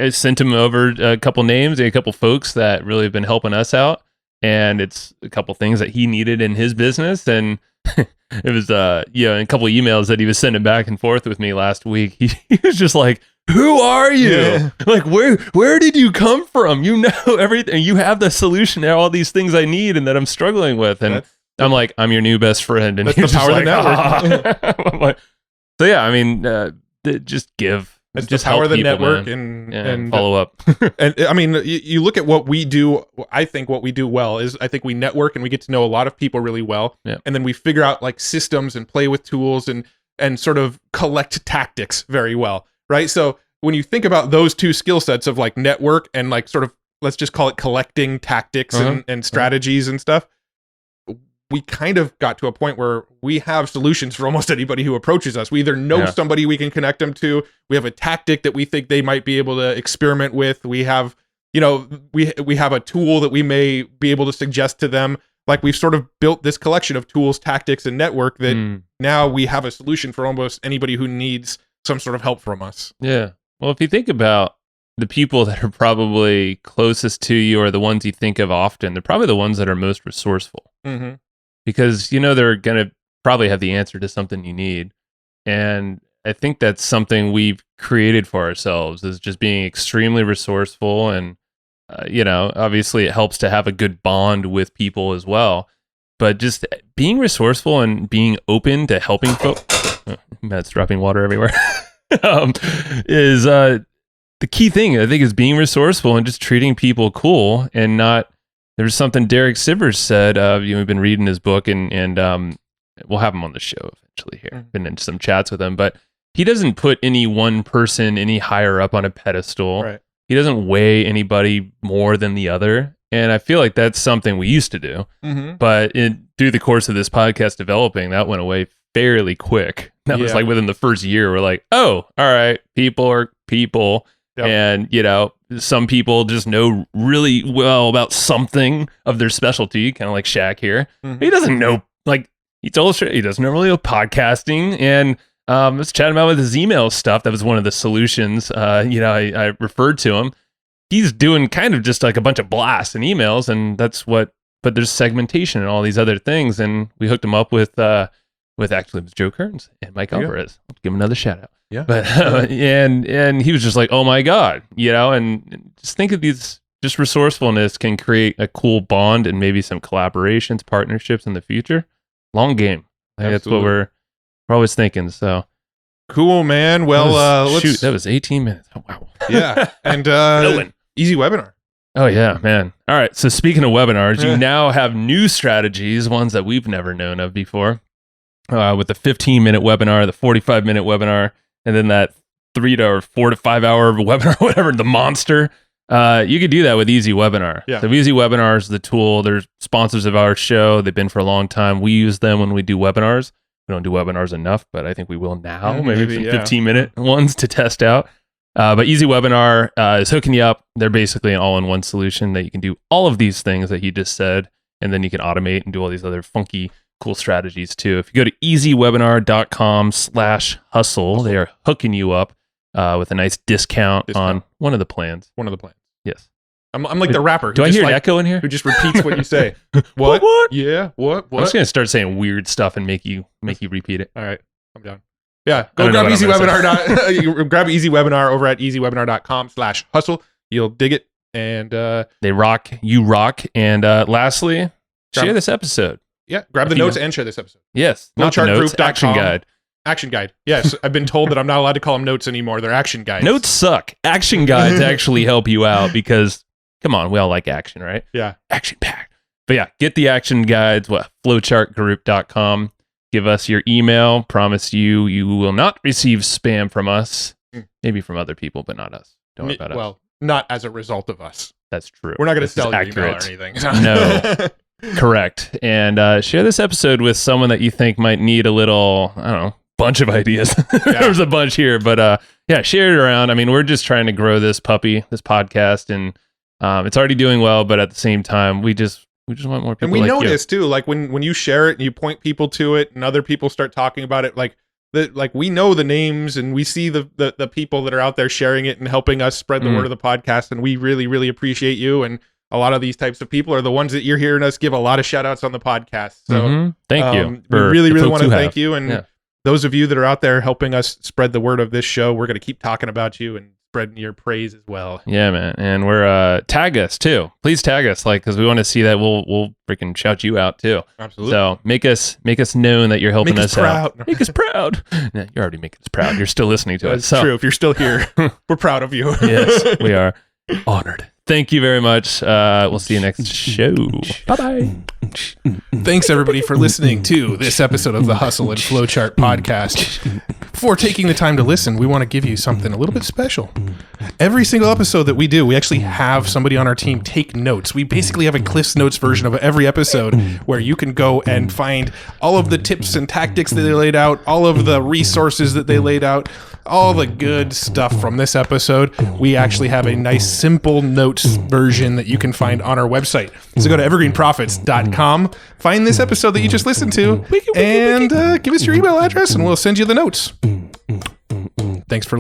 Speaker 4: sent him over a couple names, a couple folks that really have been helping us out, and it's a couple things that he needed in his business. And it was a couple of emails that he was sending back and forth with me last week. He was just like, "Who are you?
Speaker 2: Yeah.
Speaker 4: Like, where did you come from? You know everything. You have the solution to all these things I need and that I'm struggling with." And I'm like, "I'm your new best friend." And
Speaker 2: that's
Speaker 4: he's
Speaker 2: the power
Speaker 4: just
Speaker 2: of the
Speaker 4: network. I'm like, so yeah, I mean, just give.
Speaker 2: It's
Speaker 4: just
Speaker 2: the power
Speaker 4: help
Speaker 2: of the
Speaker 4: people,
Speaker 2: network
Speaker 4: man.
Speaker 2: and
Speaker 4: follow up.
Speaker 2: And I mean, you look at what we do. I think what we do well is I think we network and we get to know a lot of people really well.
Speaker 4: Yeah.
Speaker 2: And then we figure out like systems and play with tools and sort of collect tactics very well. Right. So when you think about those two skill sets of like network and like sort of, let's just call it collecting tactics and strategies and stuff, we kind of got to a point where we have solutions for almost anybody who approaches us. We either know somebody we can connect them to. We have a tactic that we think they might be able to experiment with. We have, we have a tool that we may be able to suggest to them. Like we've sort of built this collection of tools, tactics, and network that now we have a solution for almost anybody who needs some sort of help from us.
Speaker 4: Yeah. Well, if you think about the people that are probably closest to you or the ones you think of often, they're probably the ones that are most resourceful.
Speaker 2: Mm-hmm.
Speaker 4: Because they're going to probably have the answer to something you need. And I think that's something we've created for ourselves, is just being extremely resourceful. And, obviously it helps to have a good bond with people as well. But just being resourceful and being open to helping folks, Matt's dropping water everywhere, is the key thing, I think, is being resourceful and just treating people cool and not. There's something Derek Sivers said. We've been reading his book, and we'll have him on the show eventually here. Been in some chats with him, but he doesn't put any one person any higher up on a pedestal.
Speaker 2: Right.
Speaker 4: He doesn't weigh anybody more than the other. And I feel like that's something we used to do. Mm-hmm. But through the course of this podcast developing, that went away fairly quick. That was like within the first year, we're like, oh, all right, people are people. Yep. And, some people just know really well about something of their specialty, kind of like Shaq here. Mm-hmm. He doesn't know, he told us he doesn't know really know podcasting. And I was chatting about with his email stuff. That was one of the solutions. I referred to him. He's doing kind of just like a bunch of blasts and emails, and that's what. But there's segmentation and all these other things, and we hooked him up with actually it was Joe Kearns and Mike Alvarez. I'll give him another shout out.
Speaker 2: Yeah.
Speaker 4: But and he was just like, oh my God, and just think of these, just resourcefulness can create a cool bond and maybe some collaborations, partnerships in the future. Long game. That's what we're always thinking. So
Speaker 2: cool, man. Well,
Speaker 4: that was 18 minutes. Oh, wow.
Speaker 2: Yeah. And easy webinar.
Speaker 4: Oh yeah, man. All right. So speaking of webinars, you now have new strategies, ones that we've never known of before. With the 15-minute webinar, the 45-minute webinar, and then that 3 to 4 to 5 hour webinar, whatever, the monster. You could do that with Easy Webinar. Yeah. So Easy Webinar is the tool. They're sponsors of our show. They've been for a long time. We use them when we do webinars. We don't do webinars enough, but I think we will now. Maybe some 15-minute ones to test out. But Easy Webinar is hooking you up. They're basically an all-in-one solution that you can do all of these things that he just said, and then you can automate and do all these other funky, cool strategies too. If you go to easywebinar.com/hustle, they are hooking you up with a nice discount on one of the plans.
Speaker 2: One of the plans.
Speaker 4: Yes.
Speaker 2: I'm like the rapper.
Speaker 4: Do I hear an echo in here?
Speaker 2: Who just repeats what you say?
Speaker 4: What?
Speaker 2: Yeah. What?
Speaker 4: I'm just gonna start saying weird stuff and make you repeat it.
Speaker 2: All right. I'm down. Yeah. Go grab Easy Webinar. Grab Easy Webinar over at easywebinar.com/hustle. You'll dig it. And
Speaker 4: they rock. You rock. And lastly, share this episode.
Speaker 2: Yeah. Grab the notes and share this episode.
Speaker 4: Yes. Not the notes. Action guide.
Speaker 2: Action guide. Yes. I've been told that I'm not allowed to call them notes anymore. They're action guides.
Speaker 4: Notes suck. Action guides actually help you out because, come on, we all like action, right?
Speaker 2: Yeah.
Speaker 4: Action packed. But yeah, get the action guides. Flowchartgroup.com. Give us your email. Promise you will not receive spam from us. Maybe from other people, but not us. Don't worry about us.
Speaker 2: Well, not as a result of us.
Speaker 4: That's true.
Speaker 2: We're not going to sell your email or anything.
Speaker 4: No. Correct. And share this episode with someone that you think might need a little, I don't know, bunch of ideas. There's a bunch here, but yeah, share it around. I mean, we're just trying to grow this podcast, and it's already doing well, but at the same time, we just want more people.
Speaker 2: And we
Speaker 4: like
Speaker 2: notice too, like when you share it and you point people to it, and other people start talking about it, like we know the names and we see the people that are out there sharing it and helping us spread the word of the podcast, and we really, really appreciate you. And a lot of these types of people are the ones that you're hearing us give a lot of shout outs on the podcast. So
Speaker 4: thank you.
Speaker 2: We really, really want to thank you. And those of you that are out there helping us spread the word of this show, we're going to keep talking about you and spreading your praise as well.
Speaker 4: Yeah, man. And we're tag us too. Please tag us, because we want to see that. We'll freaking shout you out too.
Speaker 2: Absolutely.
Speaker 4: So make us known that you're helping us
Speaker 2: proud.
Speaker 4: out. Make us proud. Yeah, you're already making us proud. You're still listening to us.
Speaker 2: That's true. If you're still here, we're proud of you.
Speaker 4: Yes, we are honored. Thank you very much. We'll see you next show. Bye-bye.
Speaker 2: Thanks, everybody, for listening to this episode of the Hustle and Flowchart podcast. Before taking the time to listen, we want to give you something a little bit special. Every single episode that we do, we actually have somebody on our team take notes. We basically have a Cliff's Notes version of every episode where you can go and find all of the tips and tactics that they laid out, all of the resources that they laid out, all the good stuff from this episode. We actually have a nice, simple notes version that you can find on our website. So go to evergreenprofits.com, find this episode that you just listened to, and give us your email address, and we'll send you the notes. Thanks for